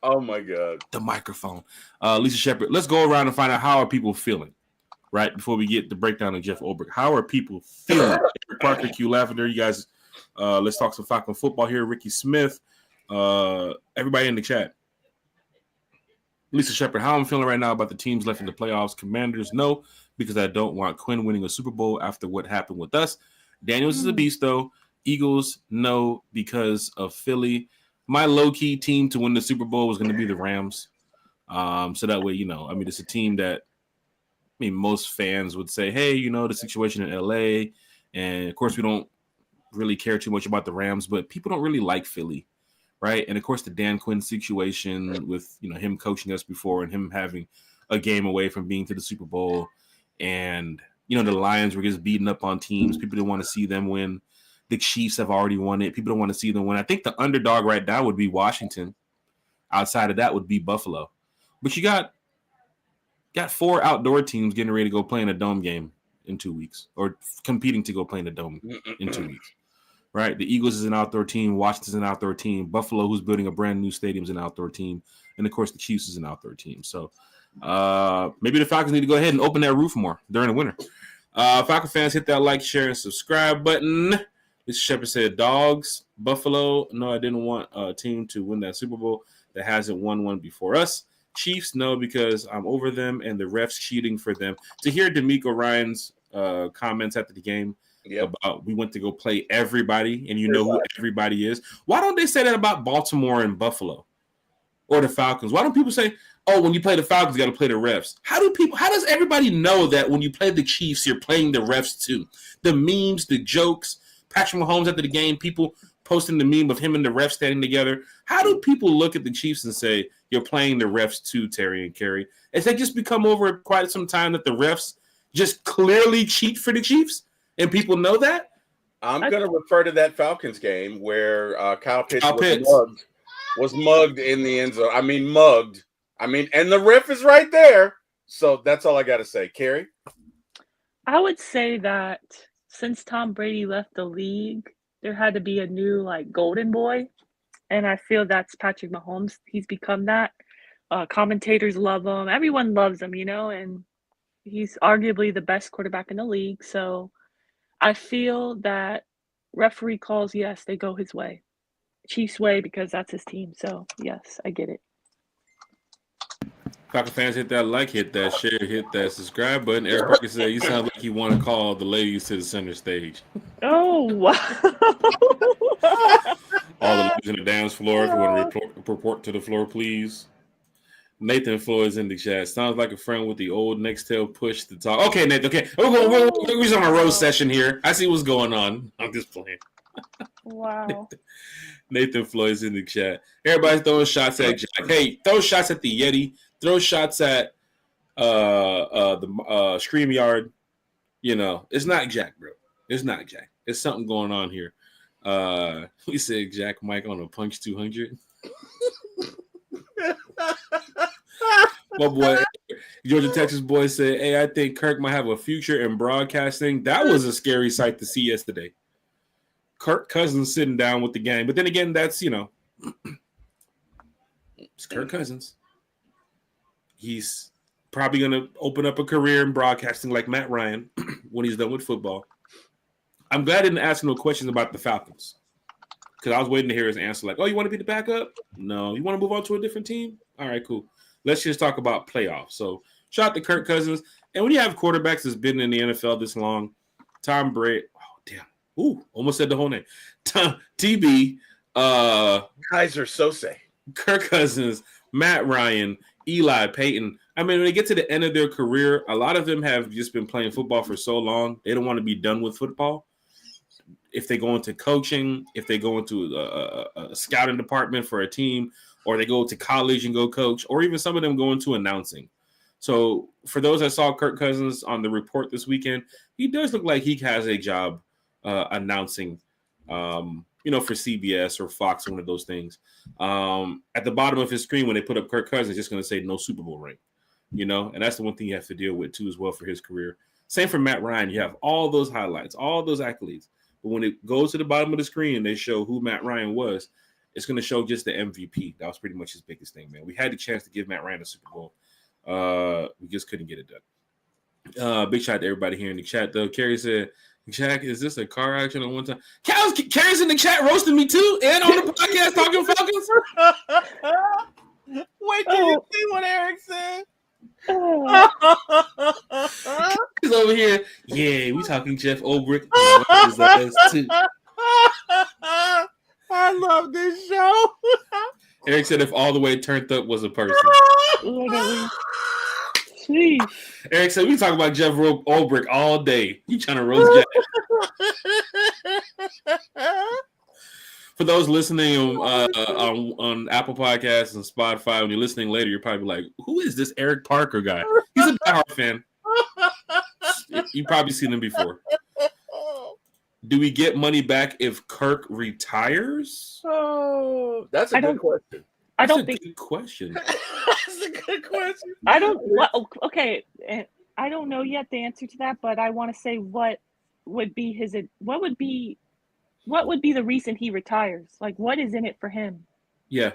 Speaker 3: Oh my God.
Speaker 1: The microphone. Lisa Shepard, let's go around and find out how are people feeling, right? Before we get the breakdown of Jeff Olbrich. How are people feeling? Eric Parker, Q Lavender, you guys, let's talk some Falcon football here. Ricky Smith, everybody in the chat. Lisa Shepard, how I'm feeling right now about the teams left in the playoffs. Commanders, no, because I don't want Quinn winning a Super Bowl after what happened with us. Daniels is a beast, though. Eagles, no, because of Philly. My low-key team to win the Super Bowl was going to be the Rams. So that way, it's a team that, most fans would say, hey, the situation in L.A., and, of course, we don't really care too much about the Rams, but people don't really like Philly. Right. And of course, the Dan Quinn situation with, him coaching us before and him having a game away from being to the Super Bowl. And, the Lions were just beating up on teams. People didn't want to see them win. The Chiefs have already won it. People don't want to see them win. I think the underdog right now would be Washington. Outside of that would be Buffalo. But you got 4 outdoor teams getting ready to go play in a dome game in 2 weeks or competing to go play in a dome in 2 weeks. Right, the Eagles is an outdoor team. Washington's an outdoor team. Buffalo, who's building a brand new stadium, is an outdoor team, and of course, the Chiefs is an outdoor team. So, Maybe the Falcons need to go ahead and open that roof more during the winter. Falcon fans, hit that like, share, and subscribe button. Mr. Shepard said, dogs, Buffalo. No, I didn't want a team to win that Super Bowl that hasn't won one before us. Chiefs, no, because I'm over them and the refs cheating for them. To hear D'Amico Ryan's comments after the game about we went to go play everybody and you know who everybody is. Why don't they say that about Baltimore and Buffalo or the Falcons? Why don't people say, oh, when you play the Falcons, you got to play the refs? How does everybody know that when you play the Chiefs, you're playing the refs too? The memes, the jokes, Patrick Mahomes after the game, people posting the meme of him and the refs standing together. How do people look at the Chiefs and say, you're playing the refs too, Terry and Kerry? Has that just become over quite some time that the refs just clearly cheat for the Chiefs and people know that?
Speaker 3: I'm going to refer to that Falcons game where Kyle Pitts was mugged in the end zone. I mean, mugged. And the ref is right there. So that's all I got to say. Kerry?
Speaker 2: I would say that since Tom Brady left the league, there had to be a new, golden boy. And I feel that's Patrick Mahomes. He's become that. Commentators love him. Everyone loves him, and he's arguably the best quarterback in the league. So I feel that referee calls, yes, they go his way. Chiefs' way because that's his team. So, yes, I get it.
Speaker 1: Falcon fans, hit that like, hit that share, hit that subscribe button. Eric Parker said, you sound like you want to call the ladies to the center stage.
Speaker 2: Oh, wow.
Speaker 1: All the ladies on the dance floor, if you want to report to the floor, please. Nathan Floyd's in the chat. Sounds like a friend with the old Nextel push to talk. Okay, Nathan, okay. We're on a roast session here. I see what's going on. I'm just playing.
Speaker 2: Wow.
Speaker 1: Nathan Floyd's in the chat. Everybody's throwing shots at Jack. Hey, throw shots at the Yeti. Throw shots at the StreamYard. It's not Jack, bro. It's not Jack. There's something going on here. We said Jack Mike on a punch 200. My boy, Georgia Texas boy said, hey, I think Kirk might have a future in broadcasting. That was a scary sight to see yesterday. Kirk Cousins sitting down with the gang. But then again, that's, it's Kirk Cousins. He's probably going to open up a career in broadcasting like Matt Ryan when he's done with football. I'm glad I didn't ask no questions about the Falcons because I was waiting to hear his answer like, oh, you want to be the backup? No. You want to move on to a different team? All right, cool. Let's just talk about playoffs. So shout out to Kirk Cousins. And when you have quarterbacks that's been in the NFL this long, Tom Brady, oh, damn. Ooh, almost said the whole name. TB.
Speaker 3: Kaiser Sose.
Speaker 1: Kirk Cousins, Matt Ryan, Eli Payton. I mean, when they get to the end of their career, a lot of them have just been playing football for so long, they don't want to be done with football. If they go into coaching, if they go into a scouting department for a team, or they go to college and go coach, or even some of them go into announcing. So for those that saw Kirk Cousins on the report this weekend, he does look like he has a job announcing, for CBS or Fox, one of those things. At the bottom of his screen, when they put up Kirk Cousins, it's just going to say no Super Bowl ring, and that's the one thing you have to deal with too as well for his career. Same for Matt Ryan. You have all those highlights, all those accolades. But when it goes to the bottom of the screen and they show who Matt Ryan was, it's going to show just the MVP. That was pretty much his biggest thing, man. We had the chance to give Matt Ryan a Super Bowl. We just couldn't get it done. Big shout out to everybody here in the chat, though. Kerry said, Jack, is this a car accident on one time? Kerry's in the chat roasting me, too, and on the podcast talking Falcons.
Speaker 3: Wait till you see what Eric said.
Speaker 1: He's over here. Yeah, we talking Jeff Ulbrich.
Speaker 3: I love this show.
Speaker 1: Eric said if All the Way Turned Up was a person.
Speaker 2: Literally. Jeez.
Speaker 1: Eric said we talk about Jeff Ulbrich all day. You trying to roast Jeff? For those listening on Apple Podcasts and Spotify, when you're listening later, you're probably like, who is this Eric Parker guy? He's a diehard fan. You've probably seen him before. Do we get money back if Kirk retires?
Speaker 3: Oh, that's a good question.
Speaker 2: I don't think.
Speaker 1: Good question.
Speaker 3: That's a good question.
Speaker 2: I don't. Okay, I don't know yet the answer to that, but I want to say what would be the reason he retires? Like, what is in it for him?
Speaker 1: Yeah.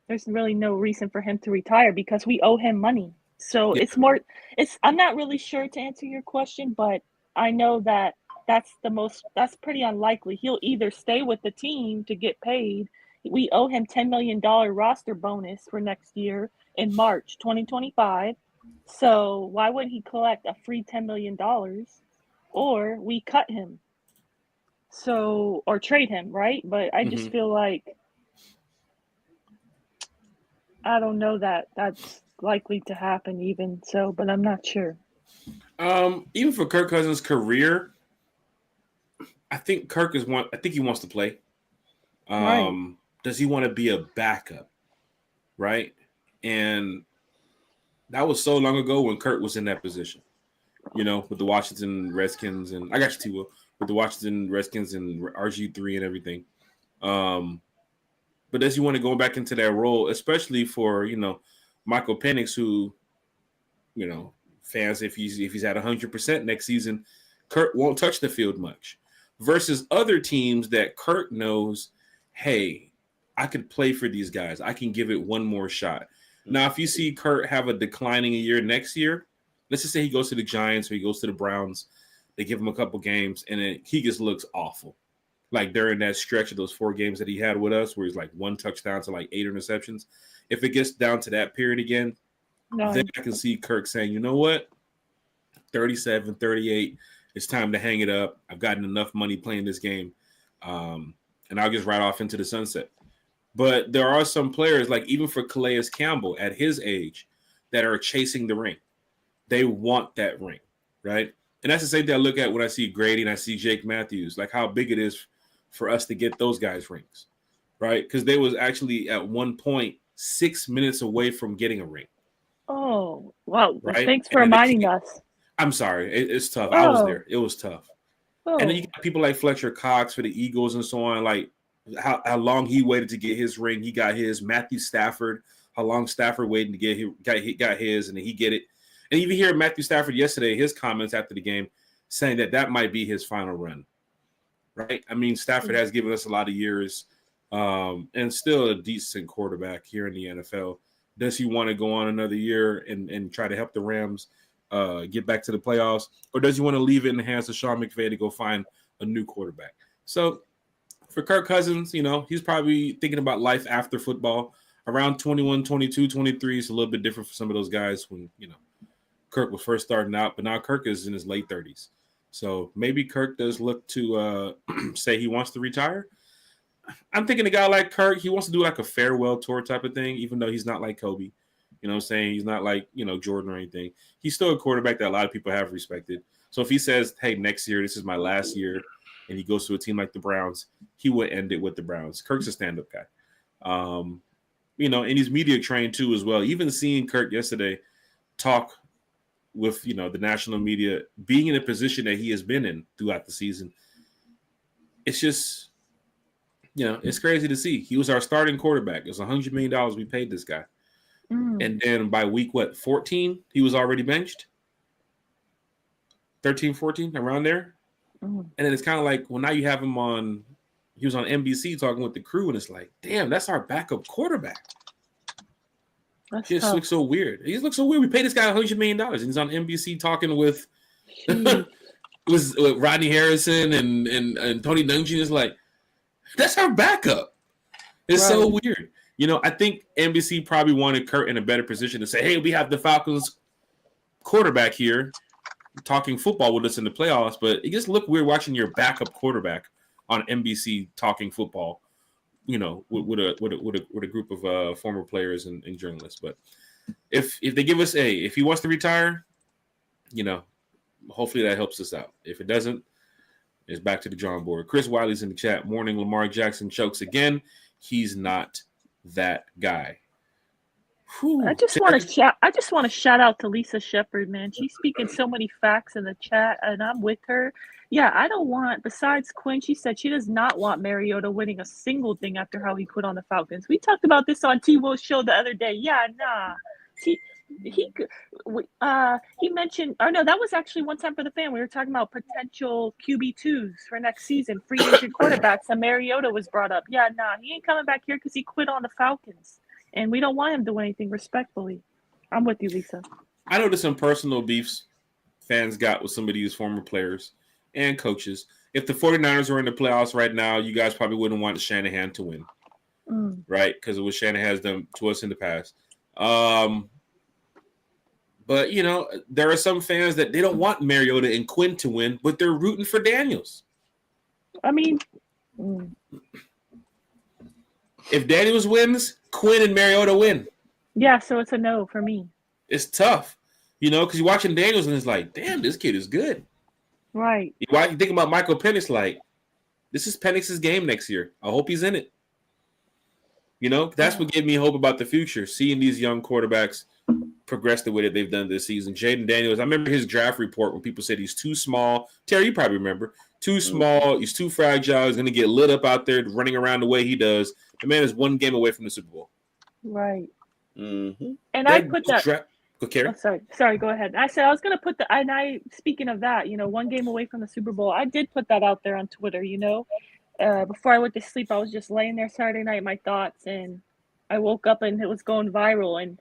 Speaker 2: There's really no reason for him to retire because we owe him money. So
Speaker 1: Yeah.
Speaker 2: I'm not really sure to answer your question, but I know that that's pretty unlikely. He'll either stay with the team to get paid. We owe him $10 million roster bonus for next year in March 2025. So why wouldn't he collect a free $10 million? Or we cut him. So, or trade him, right? But I just feel like, I don't know that that's likely to happen even so, but I'm not sure.
Speaker 1: Even for Kirk Cousins' career, I think I think he wants to play.
Speaker 2: Right.
Speaker 1: Does he want to be a backup? Right. And that was so long ago when Kirk was in that position, with the Washington Redskins, and I got you, T-Will, with the Washington Redskins and RG3 and everything. But does he want to go back into that role, especially for, Michael Penix, who, fans, if he's at 100% next season, Kirk won't touch the field much, versus other teams that Kirk knows, hey, I could play for these guys. I can give it one more shot. Now, if you see Kirk have a declining year next year, let's just say he goes to the Giants or he goes to the Browns, they give him a couple games, and then he just looks awful. Like during that stretch of those 4 games that he had with us, where he's like 1 touchdown to like 8 interceptions. If it gets down to that period again, then I can see Kirk saying, you know what, 37, 38, it's time to hang it up. I've gotten enough money playing this game, and I'll just ride off into the sunset. But there are some players, like even for Calais Campbell at his age, that are chasing the ring. They want that ring, right? And that's the same thing I look at when I see Grady and I see Jake Matthews, like how big it is for us to get those guys rings, right? Because they was actually at one point 6 minutes away from getting a ring.
Speaker 2: Oh, wow.
Speaker 1: Right?
Speaker 2: Thanks for reminding us.
Speaker 1: I'm sorry. It's tough.
Speaker 2: Oh.
Speaker 1: I was there. It was tough.
Speaker 2: Oh.
Speaker 1: And then you got people like Fletcher Cox for the Eagles and so on, like how long he waited to get his ring. He got his. Matthew Stafford, how long Stafford waited to get got his, and then he get it. And even hear Matthew Stafford yesterday, his comments after the game saying that might be his final run. Right? I mean, Stafford has given us a lot of years and still a decent quarterback here in the NFL. Does he want to go on another year and try to help the Rams get back to the playoffs? Or does he want to leave it in the hands of Sean McVay to go find a new quarterback? So for Kirk Cousins, he's probably thinking about life after football. Around 21, 22, 23 is a little bit different for some of those guys when, Kirk was first starting out. But now Kirk is in his late 30s. So maybe Kirk does look to say he wants to retire. I'm thinking a guy like Kirk, he wants to do like a farewell tour type of thing, even though he's not like Kobe. You know what I'm saying? He's not like, Jordan or anything. He's still a quarterback that a lot of people have respected. So if he says, hey, next year, this is my last year, and he goes to a team like the Browns, he would end it with the Browns. Kirk's a stand-up guy. And he's media trained too as well. Even seeing Kirk yesterday talk with, the national media, being in a position that he has been in throughout the season, it's just, it's crazy to see. He was our starting quarterback. It was $100 million we paid this guy. And then by week, 14, he was already benched? 13, 14, around there? And then it's kind of like, well, now you have him on, he was on NBC talking with the crew, and it's like, damn, that's our backup quarterback. He just looks so weird. He looks so weird. We paid this guy $100 million, and he's on NBC talking with Rodney Harrison and Tony Dungy. Is like, that's our backup. It's so weird. I think NBC probably wanted Kurt in a better position to say, hey, we have the Falcons quarterback here talking football with us in the playoffs, but it just looked weird watching your backup quarterback on NBC talking football, with a group of former players and journalists. But if they give us if he wants to retire, hopefully that helps us out. If it doesn't, it's back to the drawing board. Chris Wiley's in the chat. Morning, Lamar Jackson chokes again. He's not that guy.
Speaker 2: I just want to shout out to Lisa Shepard, man. She's speaking so many facts in the chat, and I'm with her. Yeah, I don't want, besides Quinn, she said she does not want Mariota winning a single thing after how he quit on the Falcons. We talked about this on T-Will's show the other day. Yeah, nah. He mentioned, or no, that was actually One Time for the Fan. We were talking about potential QB2s for next season, free agent quarterbacks, and Mariota was brought up. Yeah, nah, he ain't coming back here because he quit on the Falcons. And we don't want him to do anything, respectfully. I'm with you, Lisa.
Speaker 1: I know there's some personal beefs fans got with some of these former players and coaches. If the 49ers were in the playoffs right now, you guys probably wouldn't want Shanahan to win, right? Because of what Shanahan has done to us in the past. But, you know, there are some fans that they don't want Mariota and Quinn to win, but they're rooting for Daniels.
Speaker 2: I mean,
Speaker 1: if Daniels wins, Quinn and Mariota win.
Speaker 2: Yeah, so it's a no for me.
Speaker 1: It's tough, you know, because you're watching Daniels and it's like, damn, this kid is good.
Speaker 2: Right.
Speaker 1: Why you think about Michael Penix? Like, this is Penix's game next year. I hope he's in it. You know, that's what gave me hope about the future, seeing these young quarterbacks progress the way that they've done this season. Jaden Daniels, I remember his draft report when people said he's too small. Terry, you probably remember. Too small. He's too fragile. He's going to get lit up out there running around the way he does. The man is one game away from the Super Bowl.
Speaker 2: Right.
Speaker 3: Mm-hmm.
Speaker 2: And I put that.
Speaker 1: Okay.
Speaker 2: Sorry. Go ahead. I said I was going to put that. And speaking of that, you know, one game away from the Super Bowl. I did put that out there on Twitter. You know, before I went to sleep, I was just laying there Saturday night, my thoughts, and I woke up and it was going viral. And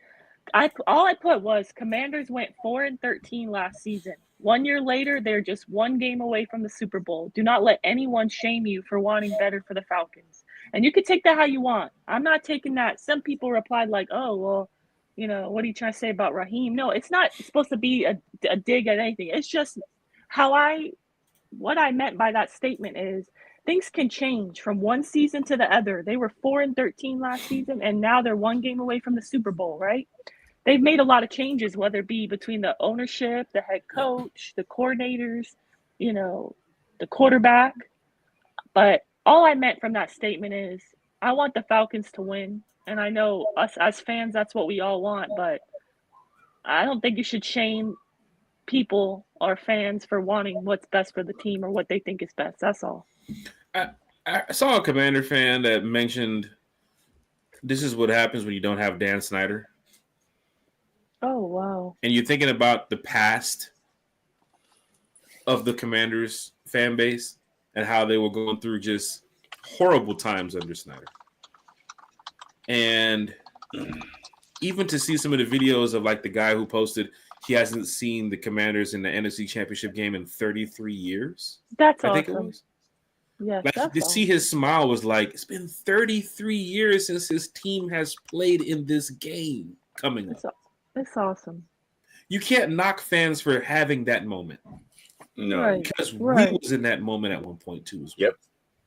Speaker 2: all I put was Commanders went 4-13 last season. 1 year later, they're just one game away from the Super Bowl. Do not let anyone shame you for wanting better for the Falcons. And you can take that how you want. I'm not taking that. Some people replied like, oh, well, you know, what are you trying to say about Raheem? No, it's not supposed to be a dig at anything. It's just what I meant by that statement is things can change from one season to the other. They were 4-13 last season, and now they're one game away from the Super Bowl, right? They've made a lot of changes, whether it be between the ownership, the head coach, the coordinators, you know, the quarterback. But all I meant from that statement is I want the Falcons to win. And I know us as fans, that's what we all want. But I don't think you should shame people or fans for wanting what's best for the team or what they think is best. That's all.
Speaker 1: I saw a Commander fan that mentioned this is what happens when you don't have Dan Snyder.
Speaker 2: Oh, wow.
Speaker 1: And you're thinking about the past of the Commanders fan base and how they were going through just horrible times under Snyder. And even to see some of the videos of like the guy who posted he hasn't seen the Commanders in the NFC Championship game in 33 years.
Speaker 2: That's
Speaker 1: I
Speaker 2: awesome.
Speaker 1: think it was.
Speaker 2: Yeah,
Speaker 1: Like, to see his smile was like, it's been 33 years since his team has played in this game coming up.
Speaker 2: It's awesome.
Speaker 1: You can't knock fans for having that moment.
Speaker 3: No.
Speaker 2: Right.
Speaker 1: Because we was in that moment at one point too as well.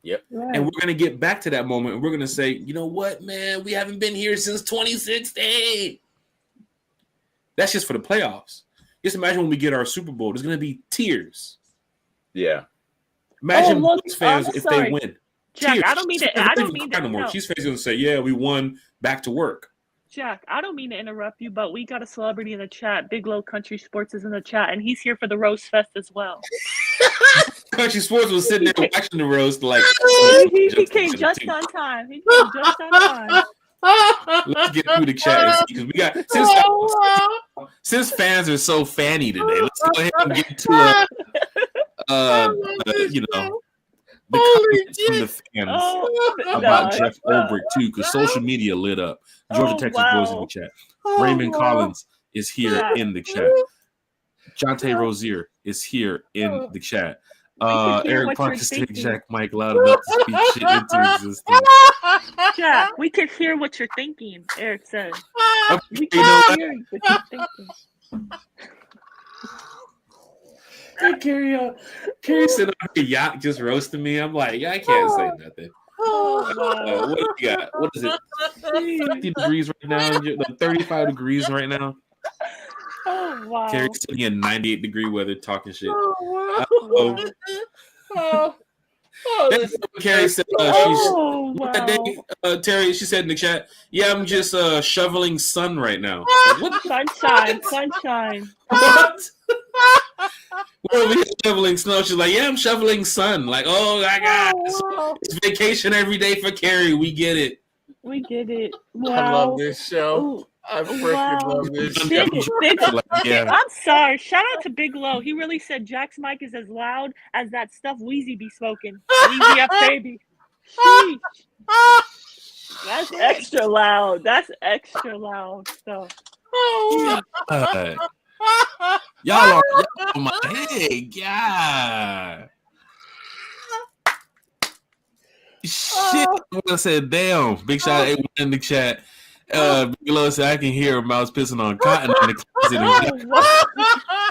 Speaker 3: Yep.
Speaker 2: Right.
Speaker 1: And we're going to get back to that moment and we're going to say, you know what, man, we haven't been here since 2016. That's just for the playoffs. Just imagine when we get our Super Bowl, there's going to be tears.
Speaker 3: Yeah.
Speaker 1: Imagine those fans if they win.
Speaker 2: Jack,
Speaker 1: tears.
Speaker 2: I don't mean to.
Speaker 1: No more.
Speaker 2: No.
Speaker 1: She's going to say, yeah, we won, back to work.
Speaker 2: Jack, I don't mean to interrupt you, but we got a celebrity in the chat. Big Low Country Sports is in the chat, and he's here for the Roast Fest as well.
Speaker 1: Country Sports was sitting there watching the roast like.
Speaker 2: He came just on time.
Speaker 1: Let's get through the chat because we got since fans are so fanny today. Let's go ahead and get to you know. The comments from the fans about Jeff Ulbrich too, because social media lit up. Georgia Texas boys in the chat. Raymond Collins is here in the chat. Jonte Rozier is here in the chat. Eric Parker said Jack Mike loud enough to speak shit into existence.
Speaker 2: Jack, we can hear what you're thinking, Eric said.
Speaker 1: Okay,
Speaker 2: we can hear what you're thinking.
Speaker 1: Carrie said on her yacht just roasting me. I'm like, yeah, I can't say nothing. What do you got? What is it? 50 degrees right now? 35 degrees right now?
Speaker 2: Oh, wow.
Speaker 1: Carrie's sitting in 98 degree weather talking shit. Carrie said Terry, she said in the chat, yeah, I'm just shoveling sun right now. What?
Speaker 2: Sunshine.
Speaker 1: What? We're over here shoveling snow. She's like, yeah, I'm shoveling sun. Like, oh my God. It's vacation every day for Carrie. We get it.
Speaker 2: Wow.
Speaker 4: I love this show.
Speaker 2: Ooh.
Speaker 4: I freaking love this show.
Speaker 2: I'm sorry. Shout out to Big Low. He really said Jack's mic is as loud as that stuff Wheezy be smoking. Wheezy up, baby. Sheesh. That's extra loud. So.
Speaker 1: Y'all on my head, God. Shit. I said, damn. Big shout out in the chat. Below said, I can hear Mouse pissing on cotton in the closet.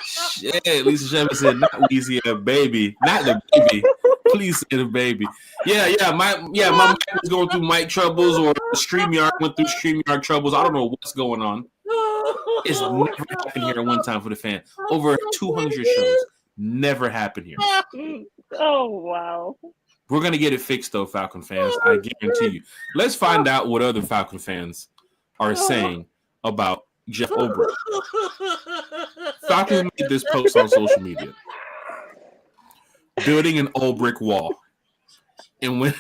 Speaker 1: Shit. Lisa Chevy said, not Weezy, a baby. Not the baby. Please say the baby. Yeah. My mic was going through mic troubles, or StreamYard went through StreamYard troubles. I don't know what's going on. It's never happened here at One Time for the Fan. Over 200 shows. Never happened here.
Speaker 2: Oh, wow.
Speaker 1: We're going to get it fixed, though, Falcon fans. I guarantee you. Let's find out what other Falcon fans are saying about Jeff Ulbrich. Falcons made this post on social media. Building an old brick wall. And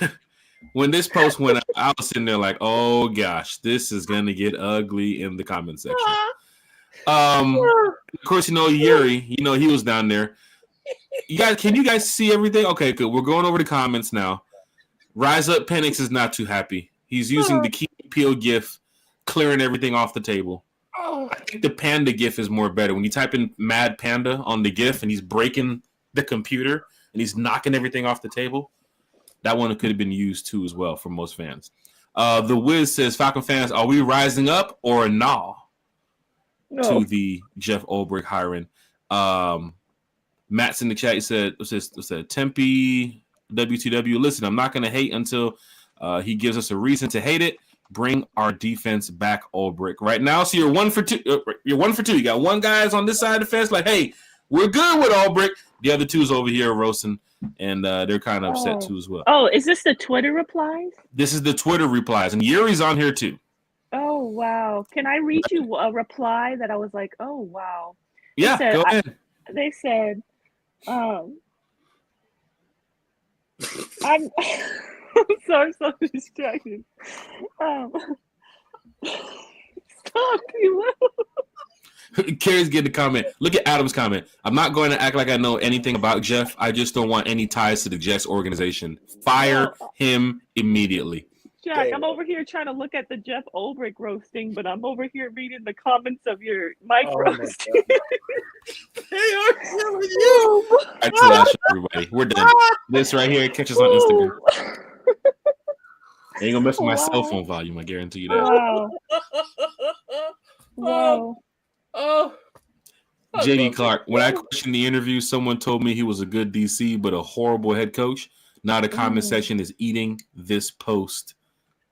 Speaker 1: when this post went up, I was sitting there like, oh, gosh, this is going to get ugly in the comment section. Of course, Yuri, he was down there. Can you guys see everything? Okay, good. We're going over the comments now. Rise Up Penix is not too happy. He's using the Key Peel GIF, clearing everything off the table. I think the Panda GIF is more better. When you type in Mad Panda on the GIF and he's breaking the computer and he's knocking everything off the table, that one could have been used too as well for most fans. The Wiz says, Falcon fans, are we rising up or nah? To the Jeff Ulbrich hiring. Matt's in the chat. He said, Tempe WTW. Listen, I'm not going to hate until he gives us a reason to hate it. Bring our defense back, Ulbrich. Right now, so you're 1 for 2. You're 1 for 2. You got one guy's on this side of the fence, like, hey, we're good with Ulbrich. The other two's over here roasting, and they're kind of upset too as well.
Speaker 2: Oh, is this the Twitter replies?
Speaker 1: This is the Twitter replies, and Yuri's on here too.
Speaker 2: Oh, wow. Can I read you a reply that I was like, oh, wow.
Speaker 1: Yeah, go ahead.
Speaker 2: They said, I'm sorry, so distracted. Stop, you.
Speaker 1: Carrie's getting the comment. Look at Adam's comment. I'm not going to act like I know anything about Jeff. I just don't want any ties to the Jets organization. Fire him immediately.
Speaker 2: Jack, I'm over here trying to look at the Jeff Ulbrich roasting, but I'm over here reading the comments of your mic roasting.
Speaker 4: They are killing you.
Speaker 1: That's the last show, everybody. We're done. This right here, catch us on Instagram. Ain't gonna mess with my cell phone volume, I guarantee you that.
Speaker 2: Wow.
Speaker 1: JD Clark, when I questioned the interview, someone told me he was a good DC, but a horrible head coach. Now the comment section is eating this post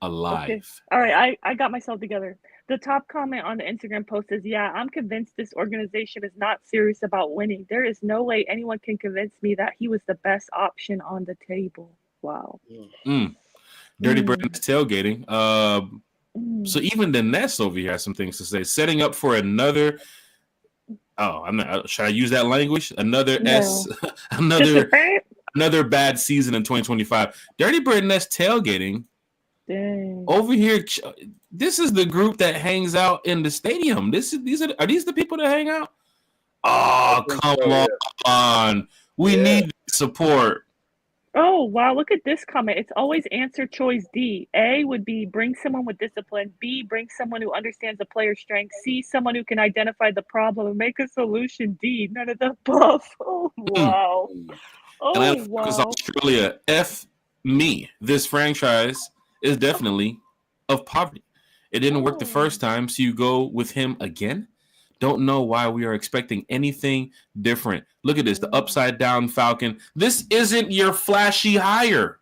Speaker 1: alive.
Speaker 2: Okay. All right, I got myself together. The top comment on the Instagram post is, yeah, I'm convinced this organization is not serious about winning. There is no way anyone can convince me that he was the best option on the table. Wow.
Speaker 1: Dirty Bird's tailgating. So even the Nets over here has some things to say. Setting up for another. Oh, I'm not. Should I use that language? Another another bad season in 2025. Dirty Bird Nets tailgating.
Speaker 2: Dang.
Speaker 1: Over here, this is the group that hangs out in the stadium. Are these the people that hang out? Oh, come on. We need support.
Speaker 2: Oh, wow. Look at this comment. It's always answer choice D. A would be bring someone with discipline. B, bring someone who understands the player's strength. C, someone who can identify the problem and make a solution. D, none of the above. Oh, wow. Oh, wow.
Speaker 1: Australia, F me. This franchise is definitely of poverty. It didn't work the first time, so you go with him again? Don't know why we are expecting anything different. Look at this, the upside down Falcon. This isn't your flashy hire.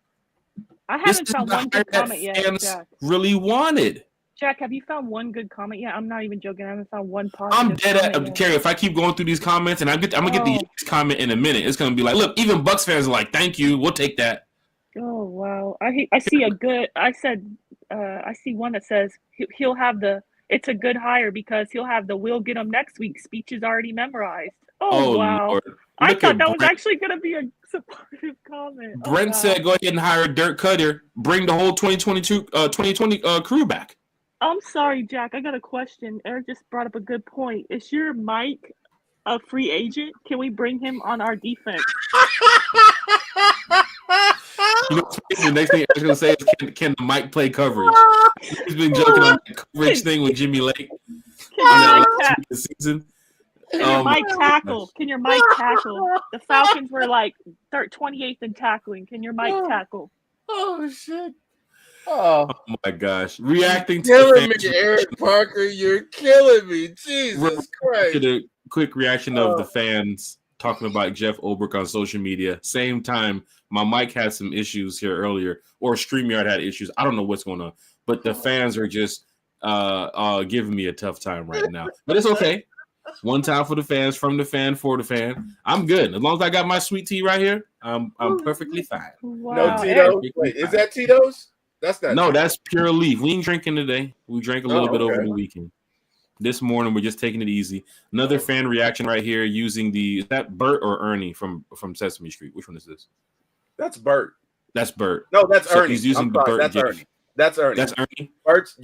Speaker 2: I haven't found one good comment yet. Jack.
Speaker 1: Really wanted.
Speaker 2: Jack, have you found one good comment yet? I'm not even joking. I haven't found one positive.
Speaker 1: I'm dead at Carrie. If I keep going through these comments, and I'm gonna get the Yankees comment in a minute, it's gonna be like, look, even Bucks fans are like, thank you, we'll take that.
Speaker 2: Oh wow, I see a good. I see one that says he'll have the. It's a good hire because he'll have the "we'll get him next week" speeches already memerized. Oh wow!
Speaker 1: Lord.
Speaker 2: I thought that was actually going to be a supportive comment.
Speaker 1: Brent said, "Go ahead and hire Dirk Cutter. Bring the whole 2020 crew back."
Speaker 2: I'm sorry, Jack. I got a question. Eric just brought up a good point. Is your Mike a free agent? Can we bring him on our defense?
Speaker 1: You know, the next thing I was going to say is, can Mike play coverage? He's been joking on the coverage thing with Jimmy Lake on that last week of the season.
Speaker 2: Can your mic tackle? Can your mic tackle? The Falcons were like 28th in tackling. Can your mic tackle?
Speaker 4: Oh shit! Oh
Speaker 1: my gosh! Reacting to
Speaker 4: killing
Speaker 1: the
Speaker 4: me, Eric Parker. You're killing me. Jesus Christ!
Speaker 1: To the quick reaction of the fans talking about Jeff Ulbrich on social media. Same time, my mic had some issues here earlier, or StreamYard had issues. I don't know what's going on, but the fans are just giving me a tough time right now. But it's okay. One time for the fans, from the fan, for the fan. I'm good. As long as I got my sweet tea right here, I'm perfectly fine.
Speaker 2: Wow.
Speaker 3: No Tito's? Wait, is that Tito's? That's not
Speaker 1: No,
Speaker 3: Tito's.
Speaker 1: that's Pure Leaf. We ain't drinking today. We drank a little bit over
Speaker 3: okay.
Speaker 1: the weekend. This morning, we're just taking it easy. Another fan reaction right here using is that Bert or Ernie from Sesame Street? Which one is this?
Speaker 3: That's Bert.
Speaker 1: That's Bert.
Speaker 3: No, that's
Speaker 1: so
Speaker 3: Ernie.
Speaker 1: He's using the Bert
Speaker 3: That's
Speaker 1: gif.
Speaker 3: Ernie. That's Ernie.
Speaker 1: That's Ernie.
Speaker 3: Bert's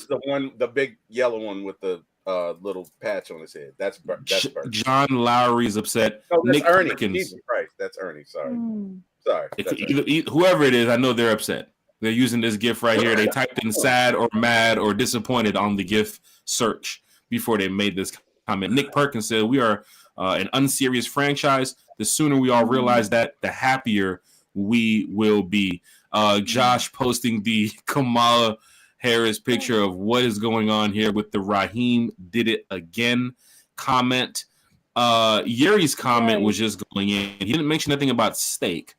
Speaker 3: the one, the big yellow one with the little patch on his head. That's Bert. That's Bert.
Speaker 1: John Lowry's upset.
Speaker 3: No, that's
Speaker 1: Nick
Speaker 3: Ernie.
Speaker 1: Perkins.
Speaker 3: Jesus Christ, that's Ernie. Sorry. Sorry.
Speaker 1: Whoever it is, I know they're upset. They're using this GIF right here. They typed in sad or mad or disappointed on the GIF search before they made this comment. Nick Perkins said, "We are an unserious franchise. The sooner we all realize that, the happier we will be." Josh posting the Kamala Harris picture of what is going on here with the Raheem did it again comment. Yuri's comment was just going in. He didn't mention nothing about steak.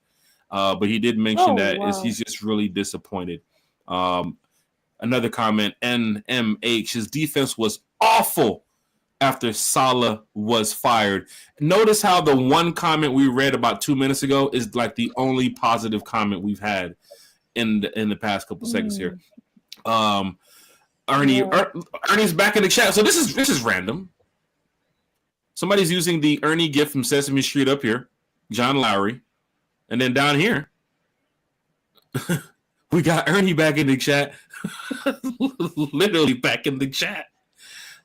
Speaker 1: But he did mention he's just really disappointed. Another comment, NMH, his defense was awful after Saleh was fired. Notice how the one comment we read about 2 minutes ago is like the only positive comment we've had in the past couple seconds here. Ernie's back in the chat. So this is random. Somebody's using the Ernie GIF from Sesame Street up here, John Lowry. And then down here, we got Ernie back in the chat. Literally back in the chat.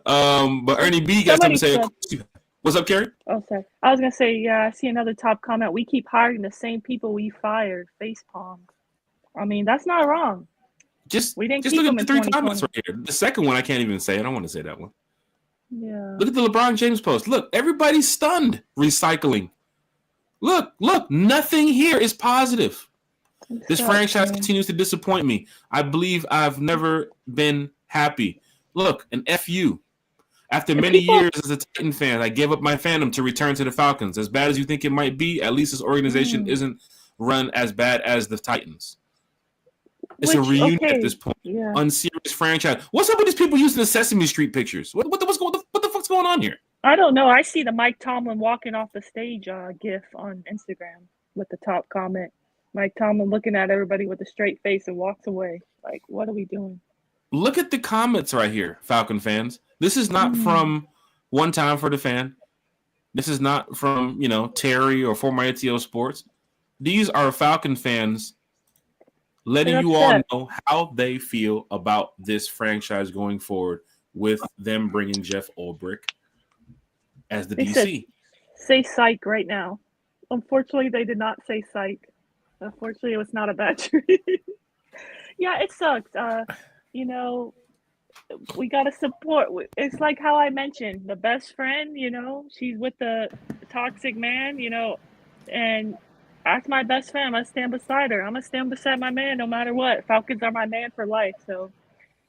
Speaker 1: But Ernie B got something to say. What's up, Carrie?
Speaker 2: Oh, sorry. I was going to say, yeah, I see another top comment. We keep hiring the same people we fired. Facepalm. I mean, that's not wrong. We didn't keep
Speaker 1: look
Speaker 2: them
Speaker 1: at the three comments right here. The second one, I can't even say. I don't want to say that one.
Speaker 2: Yeah.
Speaker 1: Look at the LeBron James post. Look, everybody's stunned. Recycling. Look, nothing here is positive. This franchise continues to disappoint me. I believe I've never been happy. Look, an FU. After many years as a Titan fan, I gave up my fandom to return to the Falcons. As bad as you think it might be, at least this organization isn't run as bad as the Titans. It's a reunion at this point.
Speaker 2: Yeah.
Speaker 1: Unserious franchise. What's up with these people using the Sesame Street pictures? What the fuck's going on here?
Speaker 2: I don't know. I see the Mike Tomlin walking off the stage GIF on Instagram with the top comment. Mike Tomlin looking at everybody with a straight face and walks away. Like, what are we doing?
Speaker 1: Look at the comments right here, Falcon fans. This is not from One Time for the Fan. This is not from, Terry or former ATO Sports. These are Falcon fans letting you all know how they feel about this franchise going forward with them bringing Jeff Ulbrich as the DC.
Speaker 2: Say psych right now. Unfortunately, they did not say psych. Unfortunately, it was not a bad treat. Yeah, it sucks. We got to support. It's like how I mentioned, the best friend, she's with the toxic man, and that's my best friend. I'm going to stand beside her. I'm going to stand beside my man no matter what. Falcons are my man for life. So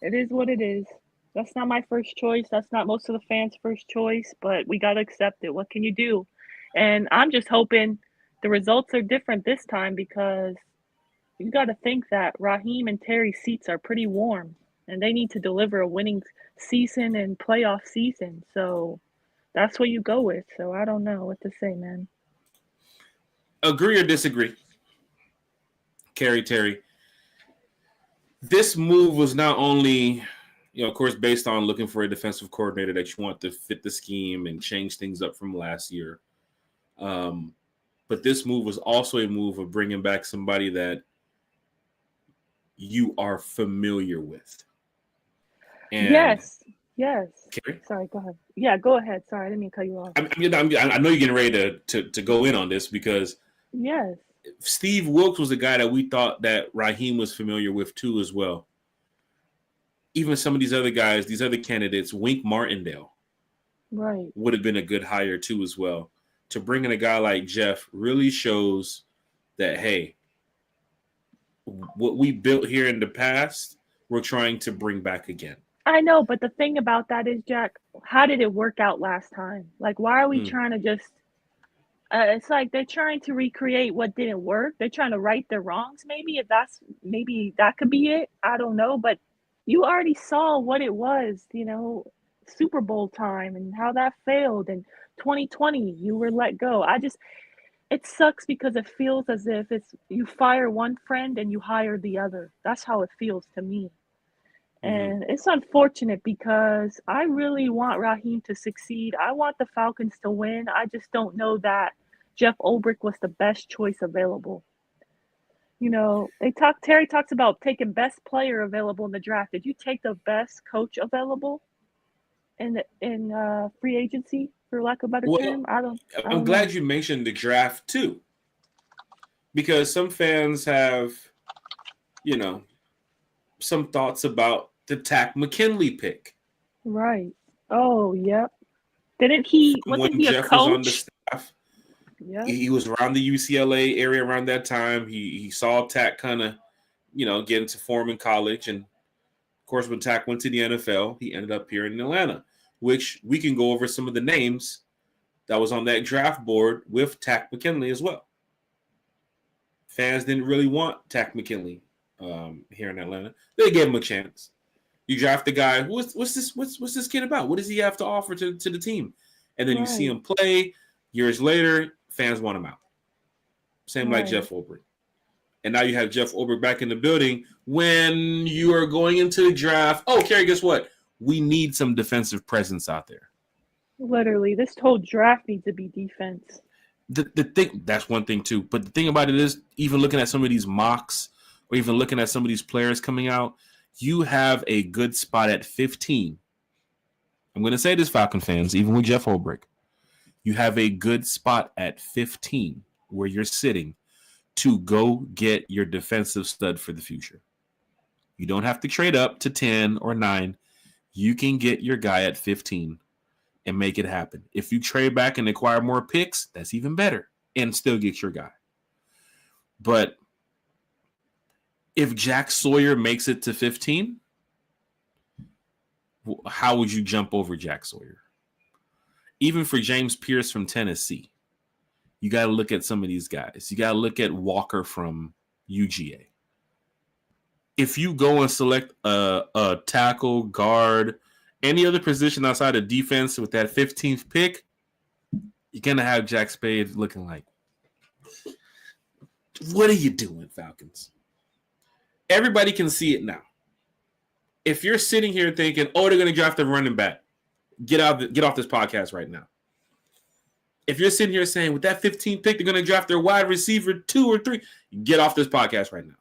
Speaker 2: it is what it is. That's not my first choice. That's not most of the fans' first choice, but we got to accept it. What can you do? And I'm just hoping the results are different this time, because you got to think that Raheem and Terry's seats are pretty warm, and they need to deliver a winning season and playoff season. So that's what you go with. So I don't know what to say, man.
Speaker 1: Agree or disagree? Terry. This move was not only, of course, based on looking for a defensive coordinator that you want to fit the scheme and change things up from last year. But this move was also a move of bringing back somebody that you are familiar with. And
Speaker 2: yes.
Speaker 1: Carrie?
Speaker 2: Sorry, go ahead. Yeah, go ahead. Sorry, I didn't mean to cut you off.
Speaker 1: I know you're getting ready to go in on this, because
Speaker 2: yes,
Speaker 1: Steve Wilkes was a guy that we thought that Raheem was familiar with too as well. Even some of these other guys, these other candidates, Wink Martindale.
Speaker 2: Right.
Speaker 1: would have been a good hire too as well. To bring in a guy like Jeff really shows that, hey, what we built here in the past, we're trying to bring back again.
Speaker 2: I know, but the thing about that is, Jack, how did it work out last time? Like, why are we
Speaker 1: Hmm.
Speaker 2: trying to just it's like they're trying to recreate what didn't work. They're trying to right their wrongs, maybe. If that's maybe that could be it. I don't know, but you already saw what it was, Super Bowl time and how that failed. And 2020, you were let go. It sucks because it feels as if it's you fire one friend and you hire the other. That's how it feels to me.
Speaker 1: Mhm.
Speaker 2: And it's unfortunate because I really want Raheem to succeed. I want the Falcons to win. I just don't know that Jeff Ulbrich was the best choice available. Terry talks about taking best player available in the draft. Did you take the best coach available in free agency, for lack of a better
Speaker 1: Well,
Speaker 2: term? I
Speaker 1: I'm
Speaker 2: don't
Speaker 1: glad
Speaker 2: know.
Speaker 1: you mentioned the draft too, because some fans have, some thoughts about the Tack McKinley pick
Speaker 2: Right. Oh, yep.
Speaker 1: from
Speaker 2: Wasn't
Speaker 1: when
Speaker 2: he a
Speaker 1: Jeff was on the
Speaker 2: coach?
Speaker 1: staff.
Speaker 2: Yep.
Speaker 1: He was around the UCLA area around that time. He saw Tack kind of, get into form in college, and of course, when Tack went to the NFL, he ended up here in Atlanta, which we can go over some of the names that was on that draft board with Tack McKinley as well. Fans didn't really want Tack McKinley here in Atlanta. They gave him a chance. You draft the guy. What's this kid about? What does he have to offer to the team? And then you see
Speaker 2: Right.
Speaker 1: him play. Years later, fans want him out. Same like
Speaker 2: Right.
Speaker 1: Jeff Ulbrich. And now you have Jeff Ulbrich back in the building when you are going into the draft. Oh, Kerry, guess what? We need some defensive presence out there.
Speaker 2: Literally, this whole draft needs to be defense.
Speaker 1: The thing, that's one thing too. But the thing about it is, even looking at some of these mocks or even looking at some of these players coming out, you have a good spot at 15. I'm going to say this, Falcon fans, even with Jeff Ulbrich, you have a good spot at 15 where you're sitting to go get your defensive stud for the future. You don't have to trade up to 10 or 9. You can get your guy at 15 and make it happen. If you trade back and acquire more picks, that's even better and still get your guy. But if Jack Sawyer makes it to 15, how would you jump over Jack Sawyer? Even for James Pierce from Tennessee, you got to look at some of these guys. You got to look at Walker from UGA. If you go and select a tackle, guard, any other position outside of defense with that 15th pick, you're going to have Jack Spade looking like, what are you doing, Falcons? Everybody can see it now. If you're sitting here thinking, oh, they're going to draft a running back, get off this podcast right now. If you're sitting here saying, with that 15th pick, they're going to draft their wide receiver 2 or 3, get off this podcast right now.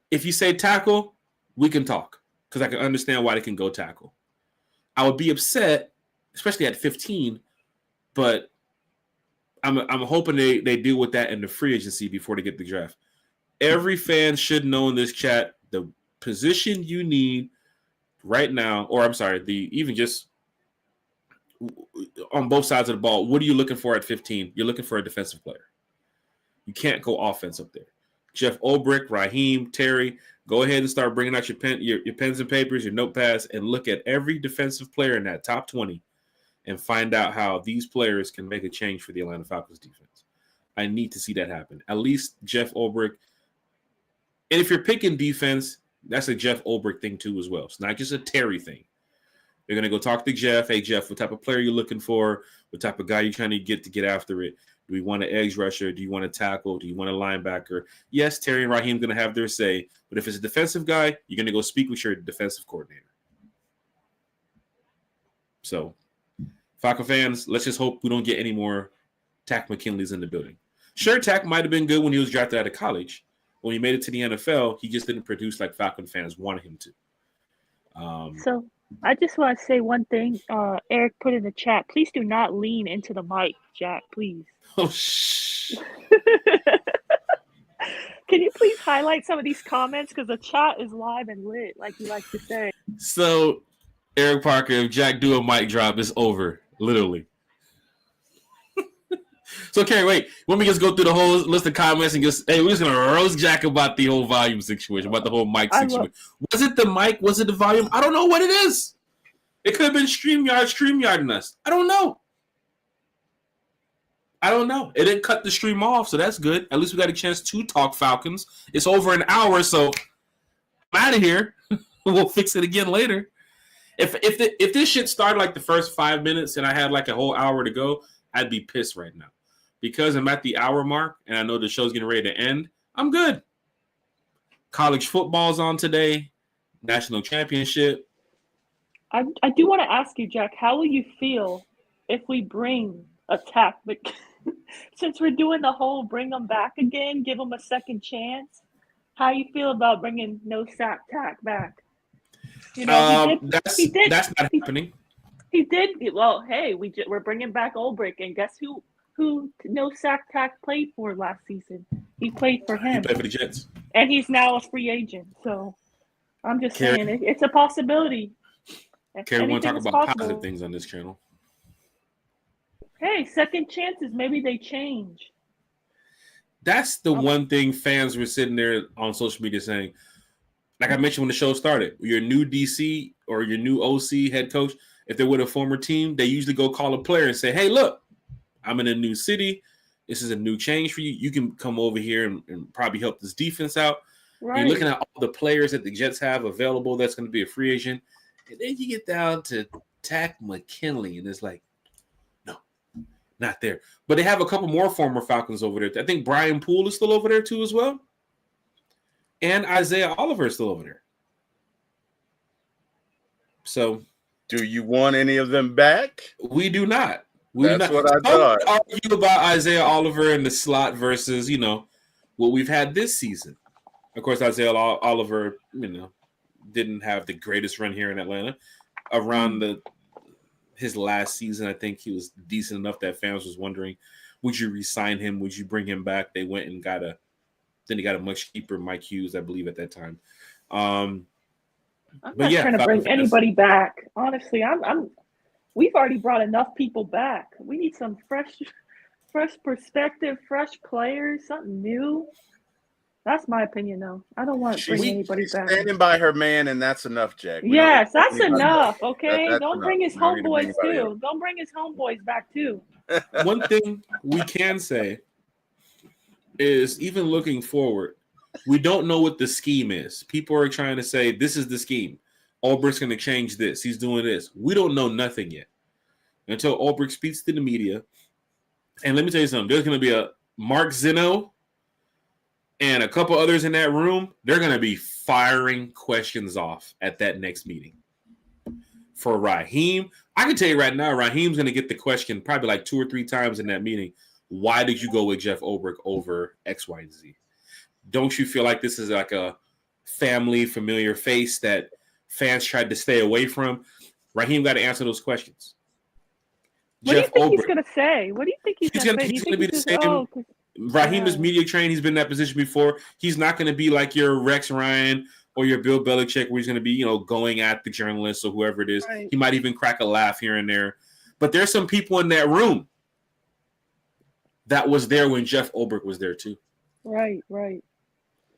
Speaker 1: If you say tackle, we can talk because I can understand why they can go tackle. I would be upset, especially at 15, but I'm hoping they deal with that in the free agency before they get the draft. Every fan should know in this chat the position you need right now, or I'm sorry, even just on both sides of the ball. What are you looking for at 15? You're looking for a defensive player. You can't go offense up there. Jeff Ulbrich, Raheem, Terry, go ahead and start bringing out your pens and papers, your notepads, and look at every defensive player in that top 20 and find out how these players can make a change for the Atlanta Falcons defense. I need to see that happen. At least Jeff Ulbrich. And if you're picking defense, that's a Jeff Ulbrich thing too as well. It's not just a Terry thing. They're going to go talk to Jeff. Hey, Jeff, what type of player are you looking for? What type of guy you're trying to get after it? Do we want an edge rusher? Do you want a tackle? Do you want a linebacker? Yes, Terry and Raheem are going to have their say. But if it's a defensive guy, you're going to go speak with your defensive coordinator. So, Falcon fans, let's just hope we don't get any more Tack McKinleys in the building. Sure, Tack might have been good when he was drafted out of college. When he made it to the NFL, he just didn't produce like Falcon fans wanted him to.
Speaker 2: So I just want to say one thing. Eric put in the chat. Please do not lean into the mic, Jack. Please.
Speaker 1: Oh, shh.
Speaker 2: Can you please highlight some of these comments because the chat is live and lit, like you like to say.
Speaker 1: So Eric Parker, if Jack do a mic drop, it's over. Literally. So, Carrie, wait. Let me just go through the whole list of comments and just, hey, we're just going to roast Jack about the whole volume situation, about the whole mic situation. Was it the mic? Was it the volume? I don't know what it is. It could have been StreamYarding us. I don't know. It didn't cut the stream off, so that's good. At least we got a chance to talk Falcons. It's over an hour, so I'm out of here. We'll fix it again later. If this shit started like the first 5 minutes and I had like a whole hour to go, I'd be pissed right now. Because I'm at the hour mark and I know the show's getting ready to end, I'm good. College football's on today. National championship.
Speaker 2: I do want to ask you, Jack, how will you feel if we bring attack? But since we're doing the whole bring them back again, give them a second chance, how you feel about bringing no sack tack back? You know,
Speaker 1: that's not happening.
Speaker 2: He did. Well, hey, we're bringing back Ulbrich, and guess who no sack tack played for last season? He played for him.
Speaker 1: He played for the Jets,
Speaker 2: and he's now a free agent. So I'm just saying it's a possibility.
Speaker 1: Carrie, we want to talk about positive things on this channel.
Speaker 2: Hey, second chances. Maybe they change.
Speaker 1: That's the one thing fans were sitting there on social media saying. Like I mentioned when the show started, your new DC or your new OC head coach, if they're with a former team, they usually go call a player and say, hey, look, I'm in a new city. This is a new change for you. You can come over here and probably help this defense out. Right. You're looking at all the players that the Jets have available that's going to be a free agent. And then you get down to Tack McKinley, and it's like, no, not there. But they have a couple more former Falcons over there. I think Brian Poole is still over there too as well. And Isaiah Oliver is still over there. So,
Speaker 3: do you want any of them back?
Speaker 1: We do not.
Speaker 3: That's what I thought.
Speaker 1: Argue about Isaiah Oliver in the slot versus, what we've had this season. Of course, Isaiah Oliver, didn't have the greatest run here in Atlanta. Around his last season, I think he was decent enough that fans was wondering, would you re-sign him? Would you bring him back? They went and then he got a much cheaper Mike Hughes, I believe, at that time.
Speaker 2: I'm not trying to bring anybody back. Honestly, we've already brought enough people back. We need some fresh perspective, fresh players, something new. That's my opinion, though. I don't want to bring anybody back.
Speaker 3: Standing by her man, and that's enough, Jack.
Speaker 2: Yes, that's enough. Okay, don't bring his homeboys too. Don't bring his homeboys back too.
Speaker 1: One thing we can say is, even looking forward, we don't know what the scheme is. People are trying to say this is the scheme. Ulbrich's going to change this. He's doing this. We don't know nothing yet until Ulbrich speaks to the media. And let me tell you something. There's going to be a Mark Zeno and a couple others in that room. They're going to be firing questions off at that next meeting. For Raheem, I can tell you right now, Raheem's going to get the question probably like 2 or 3 times in that meeting. Why did you go with Jeff Ulbrich over X, Y, and Z? Don't you feel like this is like a family, familiar face that fans tried to stay away from? Raheem got to answer those questions.
Speaker 2: What do you think he's going to say? What do you think he's going to say?
Speaker 1: He's going to be the same. Raheem is media trained. He's been in that position before. He's not going to be like your Rex Ryan or your Bill Belichick, where he's going to be, going at the journalists or whoever it is. Right. He might even crack a laugh here and there. But there's some people in that room that was there when Jeff Ulbrich was there too.
Speaker 2: Right.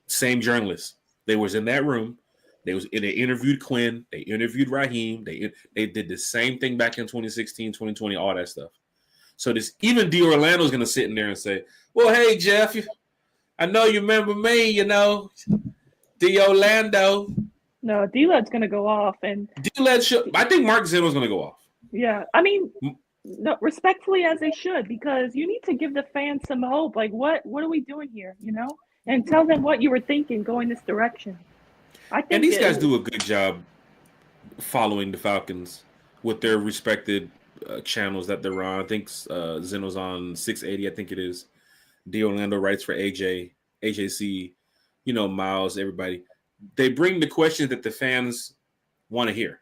Speaker 1: Same journalists. They was in that room. They interviewed Quinn. They interviewed Raheem. They did the same thing back in 2016, 2020, all that stuff. So even D. Orlando's going to sit in there and say, well, hey, Jeff, I know you remember me, D. Orlando.
Speaker 2: No, D-Led's going to go off. And
Speaker 1: D-Led I think Mark Zeno's going to go off.
Speaker 2: Yeah. I mean, no, respectfully as they should, because you need to give the fans some hope. Like, what are we doing here, And tell them what you were thinking going this direction. I think
Speaker 1: and these guys do a good job following the Falcons with their respected channels that they're on. I think Zeno's on 680, I think it is. D. Orlando writes for AJC, Miles, everybody. They bring the questions that the fans want to hear,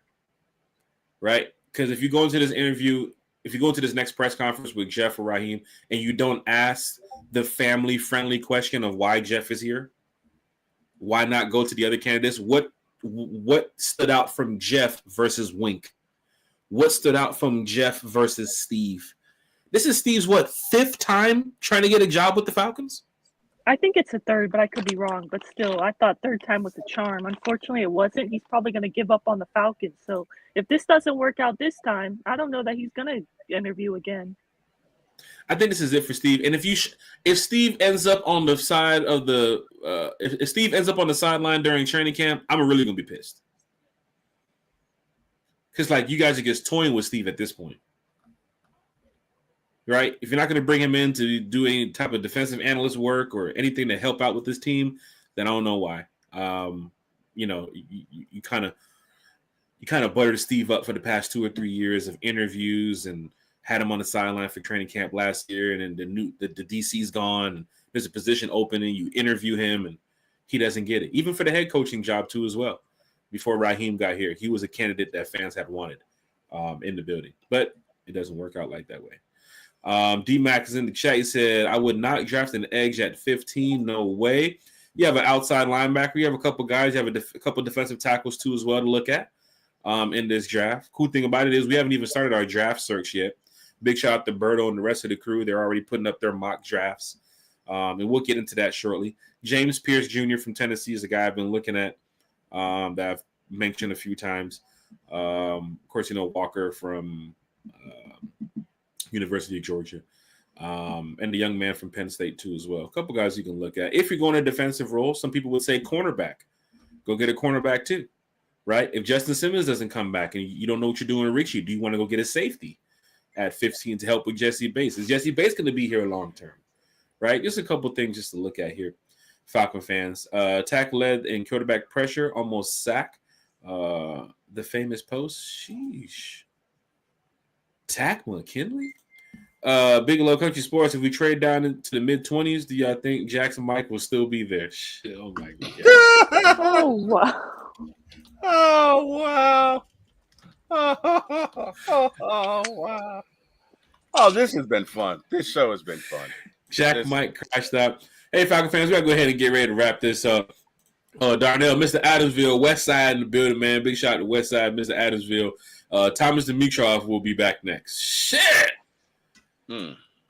Speaker 1: right? Because if you go into this interview, if you go into this next press conference with Jeff or Raheem and you don't ask the family-friendly question of why Jeff is here, why not go to the other candidates? What what stood out from Jeff versus Wink? What stood out from Jeff versus Steve? This is Steve's, what, 5th time trying to get a job with the Falcons?
Speaker 2: I think it's a third, but I could be wrong. But still, I thought third time was a charm. Unfortunately, it wasn't. He's probably going to give up on the Falcons. So if this doesn't work out this time, I don't know that he's going to interview again.
Speaker 1: I think this is it for Steve. And if Steve ends up on the side of the if Steve ends up on the sideline during training camp, I'm really going to be pissed. Because, like, you guys are just toying with Steve at this point. Right? If you're not going to bring him in to do any type of defensive analyst work or anything to help out with this team, then I don't know why. You kind of buttered Steve up for the past 2 or 3 years of interviews and had him on the sideline for training camp last year, and then the DC's gone. And there's a position open, and you interview him, and he doesn't get it. Even for the head coaching job too, as well. Before Raheem got here, he was a candidate that fans had wanted in the building, but it doesn't work out like that way. D-Mac is in the chat. He said, I would not draft an edge at 15. No way. You have an outside linebacker. You have a couple guys. You have a couple defensive tackles, too, as well to look at in this draft. Cool thing about it is we haven't even started our draft search yet. Big shout out to Berto and the rest of the crew. They're already putting up their mock drafts. And we'll get into that shortly. James Pierce Jr. from Tennessee is a guy I've been looking at that I've mentioned a few times. Of course, Walker from University of Georgia, and the young man from Penn State too as well. A couple guys you can look at. If you're going to defensive role, some people would say cornerback. Go get a cornerback too, right? If Justin Simmons doesn't come back and you don't know what you're doing, Richie, do you want to go get a safety at 15 to help with Jesse Bates? Is Jesse Bates going to be here long term, right? Just a couple things just to look at here, Falcon fans. Tackle led in quarterback pressure, almost sack. The famous post. Sheesh. Tack McKinley? Bigelow Country Sports, if we trade down into the mid-20s, do y'all think Jackson Mike will still be there? Shit, oh my God.
Speaker 2: Oh, wow.
Speaker 3: Oh, wow. Oh, wow. Oh, this has been fun. This show has been fun.
Speaker 1: Mike crashed out. Hey, Falcon fans, we got to go ahead and get ready to wrap this up. Darnell, Mr. Adamsville, West Side in the building, man. Big shout out to West Side, Mr. Adamsville. Thomas Dimitrov will be back next. Shit!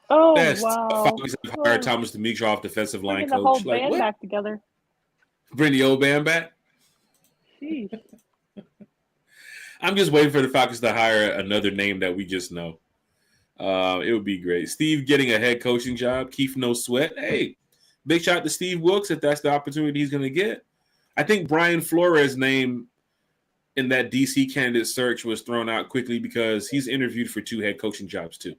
Speaker 2: Oh,
Speaker 1: That's
Speaker 2: wow.
Speaker 1: Falcons have hired Thomas Dimitrov, defensive line
Speaker 2: Bringing
Speaker 1: coach.
Speaker 2: the whole
Speaker 1: Like,
Speaker 2: band
Speaker 1: what?
Speaker 2: back together.
Speaker 1: Bring the old band back?
Speaker 2: Jeez.
Speaker 1: I'm just waiting for the Falcons to hire another name that we just know. It would be great. Steve getting a head coaching job. Keith No Sweat. Hey, big shout out to Steve Wilkes if that's the opportunity he's going to get. I think Brian Flores' name in that DC candidate search was thrown out quickly because he's interviewed for 2 head coaching jobs too.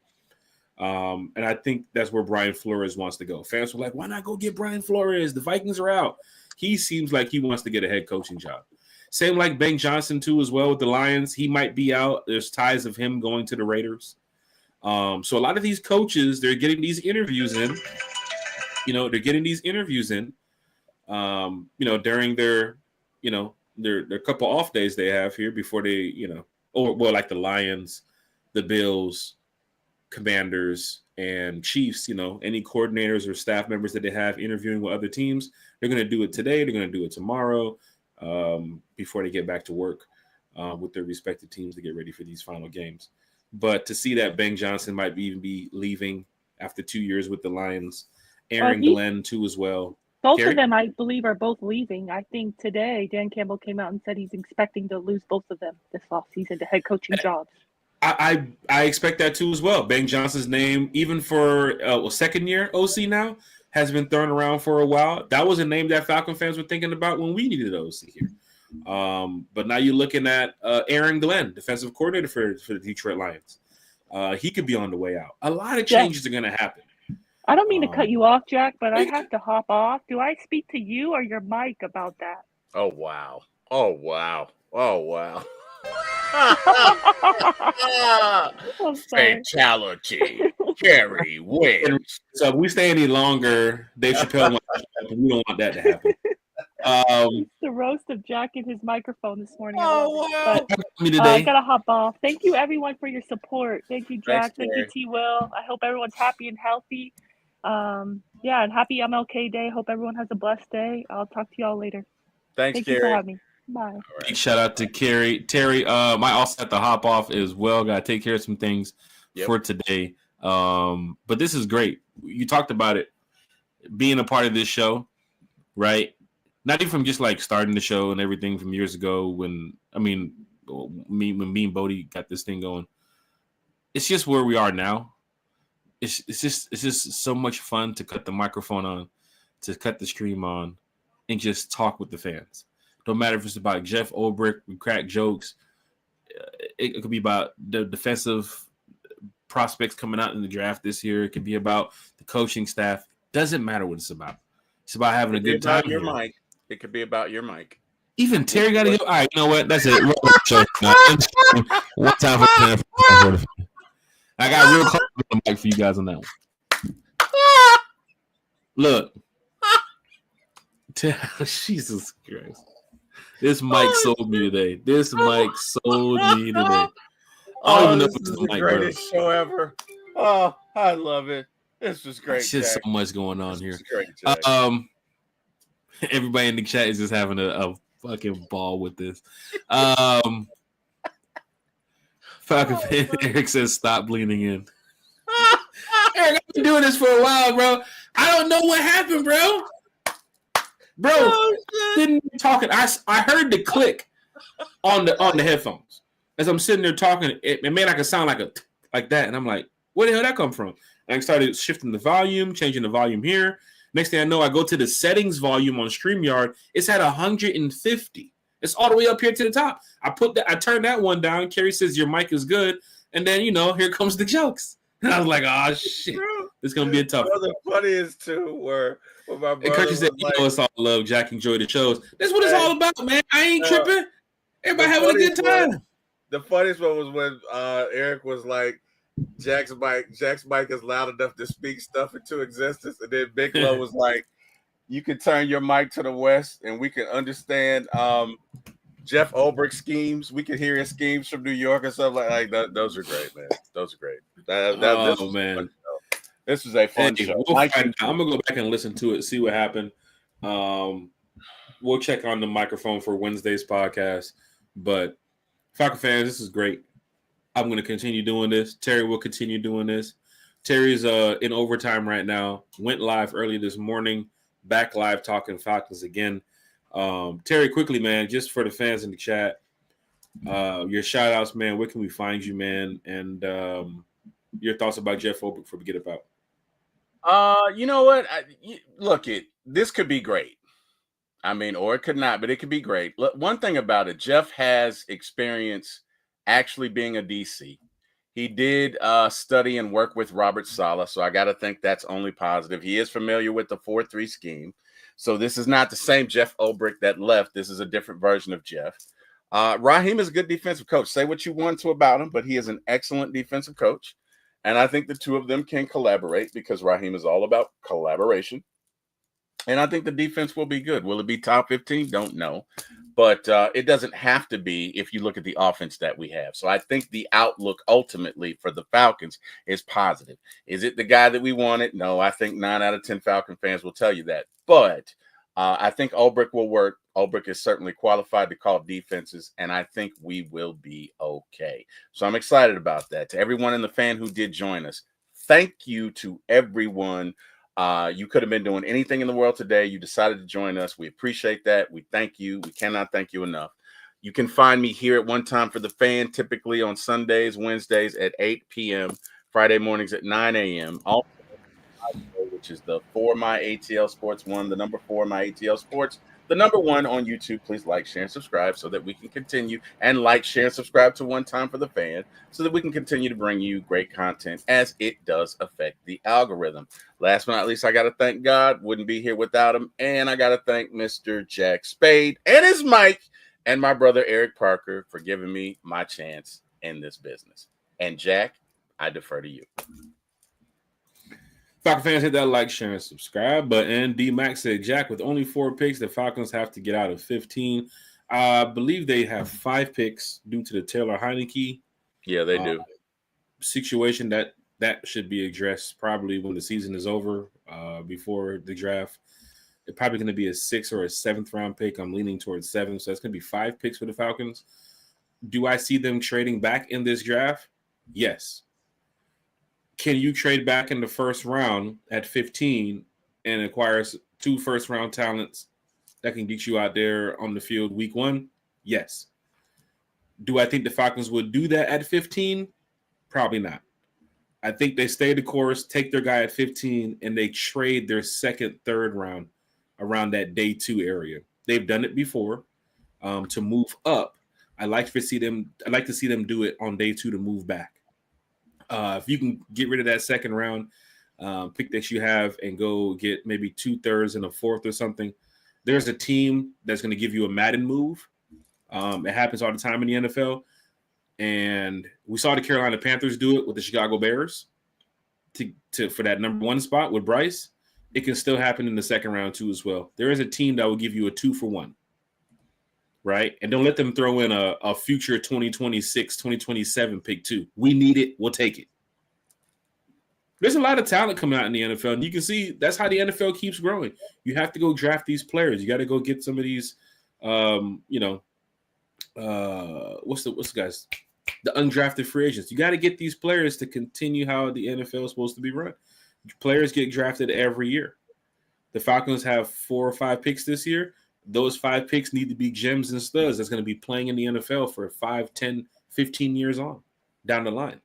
Speaker 1: And I think that's where Brian Flores wants to go. Fans were like, why not go get Brian Flores? The Vikings are out. He seems like he wants to get a head coaching job. Same like Ben Johnson too as well with the Lions. He might be out. There's ties of him going to the Raiders. So a lot of these coaches, they're getting these interviews in. During their couple off days they have here before they, like the Lions, the Bills, Commanders, and Chiefs, any coordinators or staff members that they have interviewing with other teams, they're going to do it today. They're going to do it tomorrow before they get back to work with their respective teams to get ready for these final games. But to see that Ben Johnson might even be leaving after 2 years with the Lions, Aaron Glenn too as well.
Speaker 2: Both of them, I believe, are both leaving. I think today Dan Campbell came out and said he's expecting to lose both of them this offseason to head coaching jobs.
Speaker 1: I expect that too as well. Ben Johnson's name, even for second year OC now, has been thrown around for a while. That was a name that Falcon fans were thinking about when we needed OC here. But now you're looking at Aaron Glenn, defensive coordinator for the Detroit Lions. He could be on the way out. A lot of changes are going to happen.
Speaker 2: I don't mean to cut you off, Jack, but I have to hop off. Do I speak to you or your mic about that?
Speaker 3: Oh, wow. Oh, wow. Oh, wow. Fatality. Jerry wins.
Speaker 1: So if we stay any longer, Dave Chappelle, we don't want that to happen.
Speaker 2: It's the roast of Jack and his microphone this morning.
Speaker 3: Oh, wow.
Speaker 2: I gotta hop off. Thank you, everyone, for your support. Thank you, Jack.
Speaker 3: Thanks,
Speaker 2: Thank you, T. Will. I hope everyone's happy and healthy. And happy MLK Day. Hope everyone has a blessed day. I'll talk to y'all later.
Speaker 3: Thank
Speaker 2: you for
Speaker 3: Gary.
Speaker 2: having me. Bye.
Speaker 1: Big shout out to Terry. I also have to hop off as well. Got to take care of some things for today. But this is great. You talked about it being a part of this show, right? Not even from just like starting the show and everything from years ago when me and Bodie got this thing going. It's just where we are now. It's just so much fun to cut the microphone on, to cut the stream on, and just talk with the fans. Don't matter if it's about Jeff Ulbrich, we crack jokes. It could be about the defensive prospects coming out in the draft this year. It could be about the coaching staff. Doesn't matter what it's about. It's about having a good time.
Speaker 3: Your mic. It could be about your mic.
Speaker 1: Even Terry got to go. All right, you know what? That's it. One time for the I got real close to the mic for you guys on that one. Look. Jesus Christ. This mic sold me today. This mic sold me today. I don't even know if
Speaker 3: this is the greatest show ever. Oh, I love it. This was great.
Speaker 1: It's just so much going on here.
Speaker 3: Great,
Speaker 1: everybody in the chat is just having a fucking ball with this. Falcon fan Eric says stop leaning in. Eric, I've been doing this for a while, bro. I don't know what happened, bro. Sitting there talking. I heard the click on the headphones as I'm sitting there talking. It made like a sound like that, and I'm like, where the hell did that come from? And I started shifting the volume, changing the volume here. Next thing I know, I go to the settings volume on StreamYard. It's at 150. It's all the way up here to the top. I turned that one down. Kerry says your mic is good, and then here comes the jokes. And I was like, oh shit, it's gonna be a tough one.
Speaker 3: The funniest too were my brother.
Speaker 1: And Kirk said, it's all love. Jack enjoyed the shows. That's what it's all about, man. I ain't tripping. Everybody having a good time.
Speaker 3: The funniest one was when Eric was like, Jack's mic is loud enough to speak stuff into existence, and then Big Lo was like, you can turn your mic to the west, and we can understand Jeff Ulbrich schemes. We can hear his schemes from New York and stuff like that. Those are great, man. Those are great. This was a fun show.
Speaker 1: I'm gonna go back and listen to it, see what happened. We'll check on the microphone for Wednesday's podcast. But Falcon fans, this is great. I'm going to continue doing this. Terry will continue doing this. Terry's in overtime right now. Went live early this morning. Back live talking Falcons again. Terry, quickly, man, just for the fans in the chat, your shout outs, man. Where can we find you, man? And your thoughts about Jeff Ulbrich before we get about.
Speaker 3: You know what? This could be great. I mean, or it could not, but it could be great. Look, one thing about it, Jeff has experience actually being a DC. He did study and work with Robert Saleh, so I got to think that's only positive. He is familiar with the 4-3 scheme. So this is not the same Jeff Ulbrich that left. This is a different version of Jeff. Raheem is a good defensive coach. Say what you want to about him, but he is an excellent defensive coach. And I think the two of them can collaborate because Raheem is all about collaboration. And I think the defense will be good. Will it be top 15? Don't know. But it doesn't have to be if you look at the offense that we have. So I think the outlook ultimately for the Falcons is positive. Is it the guy that we wanted? No, I think 9 out of 10 Falcon fans will tell you that. But I think Ulbrich will work. Ulbrich is certainly qualified to call defenses, and I think we will be okay. So I'm excited about that. To everyone in the fan who did join us, thank you to everyone. You could have been doing anything in the world today. You decided to join us. We appreciate that. We thank you. We cannot thank you enough. You can find me here at One Time for the Fan, typically on Sundays, Wednesdays at 8 p.m., Friday mornings at 9 a.m. Also, which is the For My ATL Sports 1, the number 4 My ATL Sports, the number 1 on YouTube. Please like, share, and subscribe so that we can continue, and like, share, and subscribe to One Time for the Fan so that we can continue to bring you great content as it does affect the algorithm. Last but not least, I got to thank God. Wouldn't be here without him. And I got to thank Mr. Jack Spade and his mic and my brother Eric Parker for giving me my chance in this business. And Jack, I defer to you.
Speaker 1: Falcon fans, hit that like, share, and subscribe button. D-Max said, Jack, with only 4 picks, the Falcons have to get out of 15. I believe they have 5 picks due to the Taylor Heineke.
Speaker 3: Yeah, they do.
Speaker 1: Situation that should be addressed probably when the season is over, before the draft. It's probably going to be a 6th or a 7th round pick. I'm leaning towards 7, so that's going to be 5 picks for the Falcons. Do I see them trading back in this draft? Yes. Can you trade back in the first round at 15 and acquire 2 first-round talents that can get you out there on the field week 1? Yes. Do I think the Falcons would do that at 15? Probably not. I think they stay the course, take their guy at 15, and they trade their 2nd, 3rd round around that day 2 area. They've done it before to move up. I like to see them do it on day 2 to move back. If you can get rid of that 2nd round pick that you have and go get maybe 2/3 and a 4th or something, there's a team that's going to give you a Madden move. It happens all the time in the NFL. And we saw the Carolina Panthers do it with the Chicago Bears for that number 1 spot with Bryce. It can still happen in the 2nd round too as well. There is a team that will give you a 2-for-1, right? And don't let them throw in a future 2026, 2027 pick too. We need it. We'll take it. There's a lot of talent coming out in the NFL, and you can see that's how the NFL keeps growing. You have to go draft these players. You got to go get some of these, what's the guys? The undrafted free agents. You got to get these players to continue how the NFL is supposed to be run. Players get drafted every year. The Falcons have 4 or 5 picks this year. Those 5 picks need to be gems and studs that's going to be playing in the NFL for 5, 10, 15 years on down the line.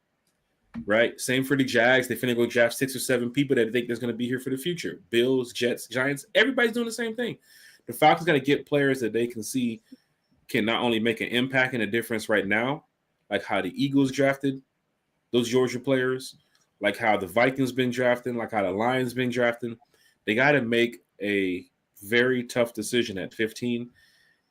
Speaker 1: Right? Same for the Jags. They finna go draft 6 or 7 people that they think that's going to be here for the future. Bills, Jets, Giants. Everybody's doing the same thing. The Falcons got to get players that they can see can not only make an impact and a difference right now, like how the Eagles drafted those Georgia players, like how the Vikings been drafting, like how the Lions been drafting. They got to make a very tough decision at 15.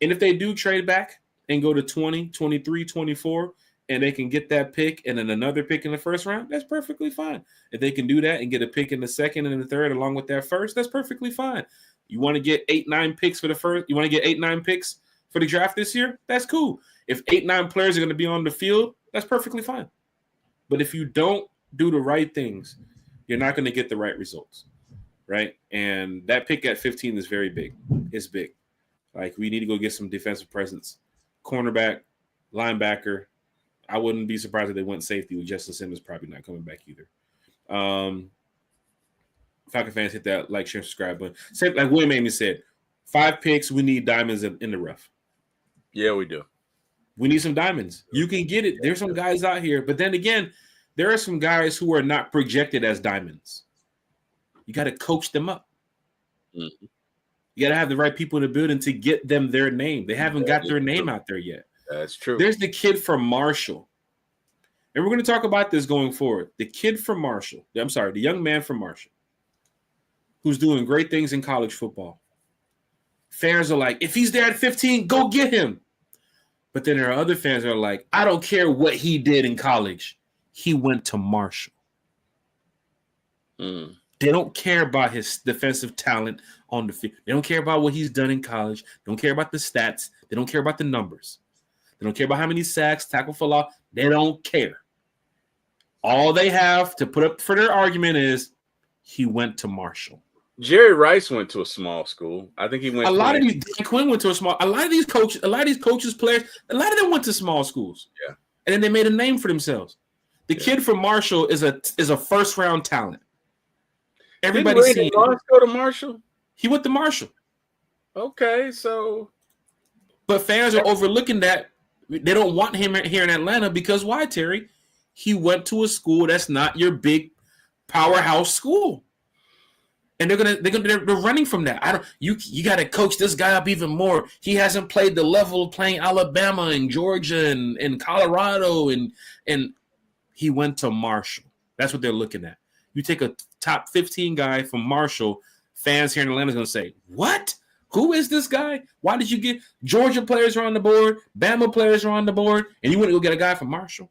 Speaker 1: And if they do trade back and go to 20, 23, 24, and they can get that pick and then another pick in the 1st round, that's perfectly fine. If they can do that and get a pick in the 2nd and the 3rd along with that 1st, that's perfectly fine. You want to get 8, 9 picks for the first? You want to get 8, 9 picks for the draft this year? That's cool. If 8, 9 players are going to be on the field, that's perfectly fine. But if you don't do the right things, you're not going to get the right results, right? And that pick at 15 is very big. It's big. Like, we need to go get some defensive presence. Cornerback, linebacker. I wouldn't be surprised if they went safety with Justin Simmons probably not coming back either. Falcon fans, hit that like, share, subscribe button. Same, like William Amy said, 5 picks, we need diamonds in the rough.
Speaker 3: Yeah, we do.
Speaker 1: We need some diamonds. You can get it. There's some guys out here. But then again, there are some guys who are not projected as diamonds. You got to coach them up.
Speaker 3: Mm-hmm.
Speaker 1: You got to have the right people in the building to get them their name. They haven't got their name out there yet.
Speaker 3: That's true.
Speaker 1: There's the kid from Marshall. And we're going to talk about this going forward. The kid from Marshall. I'm sorry, the young man from Marshall who's doing great things in college football. Fans are like, if he's there at 15, go get him. But then there are other fans that are like, I don't care what he did in college. He went to Marshall. They don't care about his defensive talent on the field. They don't care about what he's done in college. They don't care about the stats. They don't care about the numbers. They don't care about how many sacks, tackle for loss. They don't care. All they have to put up for their argument is he went to Marshall.
Speaker 3: Jerry Rice went to a small school. I think he went.
Speaker 1: A lot of these Dan Quinn went to a small. A lot of these coaches, players, a lot of them went to small schools.
Speaker 3: Yeah,
Speaker 1: and then they made a name for themselves. The kid from Marshall is a 1st round talent. Everybody's seen.
Speaker 3: Did Lawrence go to Marshall?
Speaker 1: He went to Marshall.
Speaker 3: Okay, so.
Speaker 1: But fans are overlooking that. They don't want him here in Atlanta because why, Terry? He went to a school that's not your big powerhouse school. And they're running from that. You got to coach this guy up even more. He hasn't played the level of playing Alabama and Georgia and Colorado and he went to Marshall. That's what they're looking at. You take a top 15 guy from Marshall, fans here in Atlanta are going to say, "What? Who is this guy? Why did you get Georgia players are on the board, Bama players are on the board, and you want to go get a guy from Marshall?"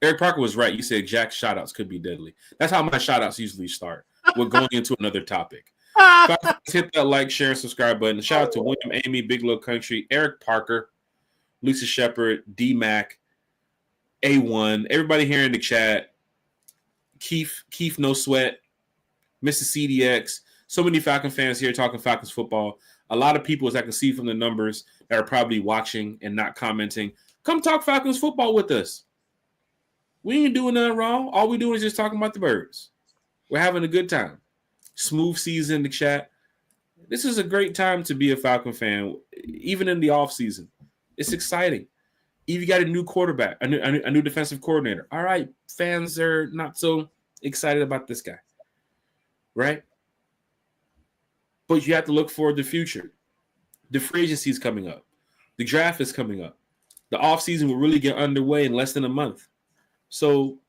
Speaker 1: Eric Parker was right. You said Jack's shoutouts could be deadly. That's how my shoutouts usually start. We're going into another topic. Hit that like, share, and subscribe button. Shout out to William, Amy, Big Little Country, Eric Parker, Lisa Shepard, D-Mac, A1, everybody here in the chat, Keith No Sweat, Mr. CDX, So many Falcon fans here talking Falcons football. A lot of people, as I can see from the numbers, that are probably watching and not commenting, come talk Falcons football with us. We ain't doing nothing wrong. All we doing is just talking about the birds. We're having a good time. Smooth season in the chat. This is a great time to be a Falcon fan, even in the off season. It's exciting. If you got a new quarterback, a new defensive coordinator. All right, fans are not so excited about this guy, right? But you have to look for the future. The free agency is coming up. The draft is coming up. The offseason will really get underway in less than a month. So,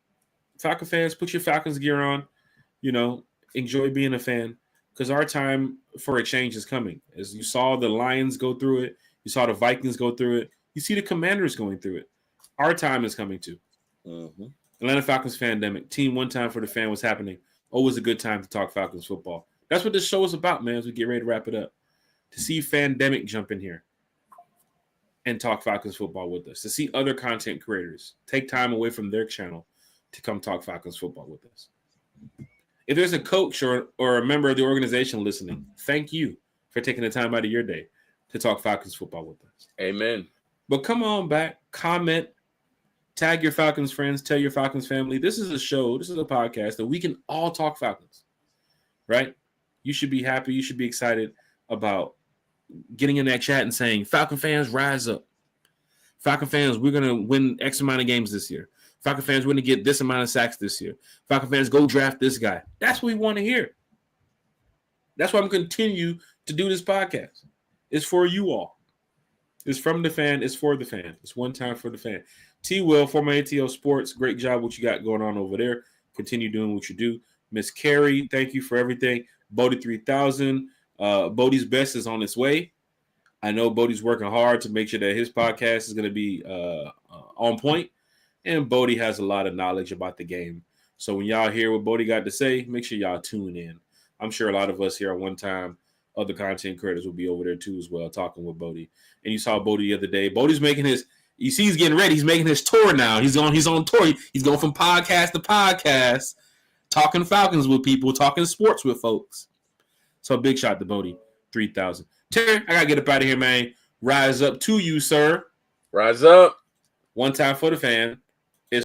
Speaker 1: Falcon fans, put your Falcons gear on. Enjoy being a fan because our time for a change is coming. As you saw the Lions go through it, you saw the Vikings go through it, you see the Commanders going through it. Our time is coming too. Mm-hmm. Atlanta Falcons Fandemic. Team One Time for the Fan was happening. Always a good time to talk Falcons football. That's what this show is about, man, as we get ready to wrap it up. To see Fandemic jump in here and talk Falcons football with us. To see other content creators take time away from their channel to come talk Falcons football with us. If there's a coach or a member of the organization listening, thank you for taking the time out of your day to talk Falcons football with us.
Speaker 3: Amen.
Speaker 1: But come on back, comment, tag your Falcons friends, tell your Falcons family. This is a show, this is a podcast that we can all talk Falcons, right? You should be happy. You should be excited about getting in that chat and saying, Falcon fans, rise up. Falcon fans, we're going to win X amount of games this year. Falcon fans, we're going to get this amount of sacks this year. Falcon fans, go draft this guy. That's what we want to hear. That's why I'm going to continue to do this podcast. It's for you all. It's from the fan. It's for the fan. It's one time for the fan. T-Will, former ATL Sports, great job what you got going on over there. Continue doing what you do. Miss Carrie, thank you for everything. Bodie 3000. Bodie's best is on its way. I know Bodie's working hard to make sure that his podcast is going to be on point. And Bodie has a lot of knowledge about the game. So when y'all hear what Bodie got to say, make sure y'all tune in. I'm sure a lot of us here at one time, other content creators will be over there too as well, talking with Bodie. And you saw Bodie the other day. Bodie's making his, you see he's getting ready. He's making his tour now. He's on tour. He's going from podcast to podcast, talking Falcons with people, talking sports with folks. So big shout to Bodie 3000. Terry, I got to get up out of here, man. Rise up to you, sir.
Speaker 3: Rise up.
Speaker 1: One time for the fan.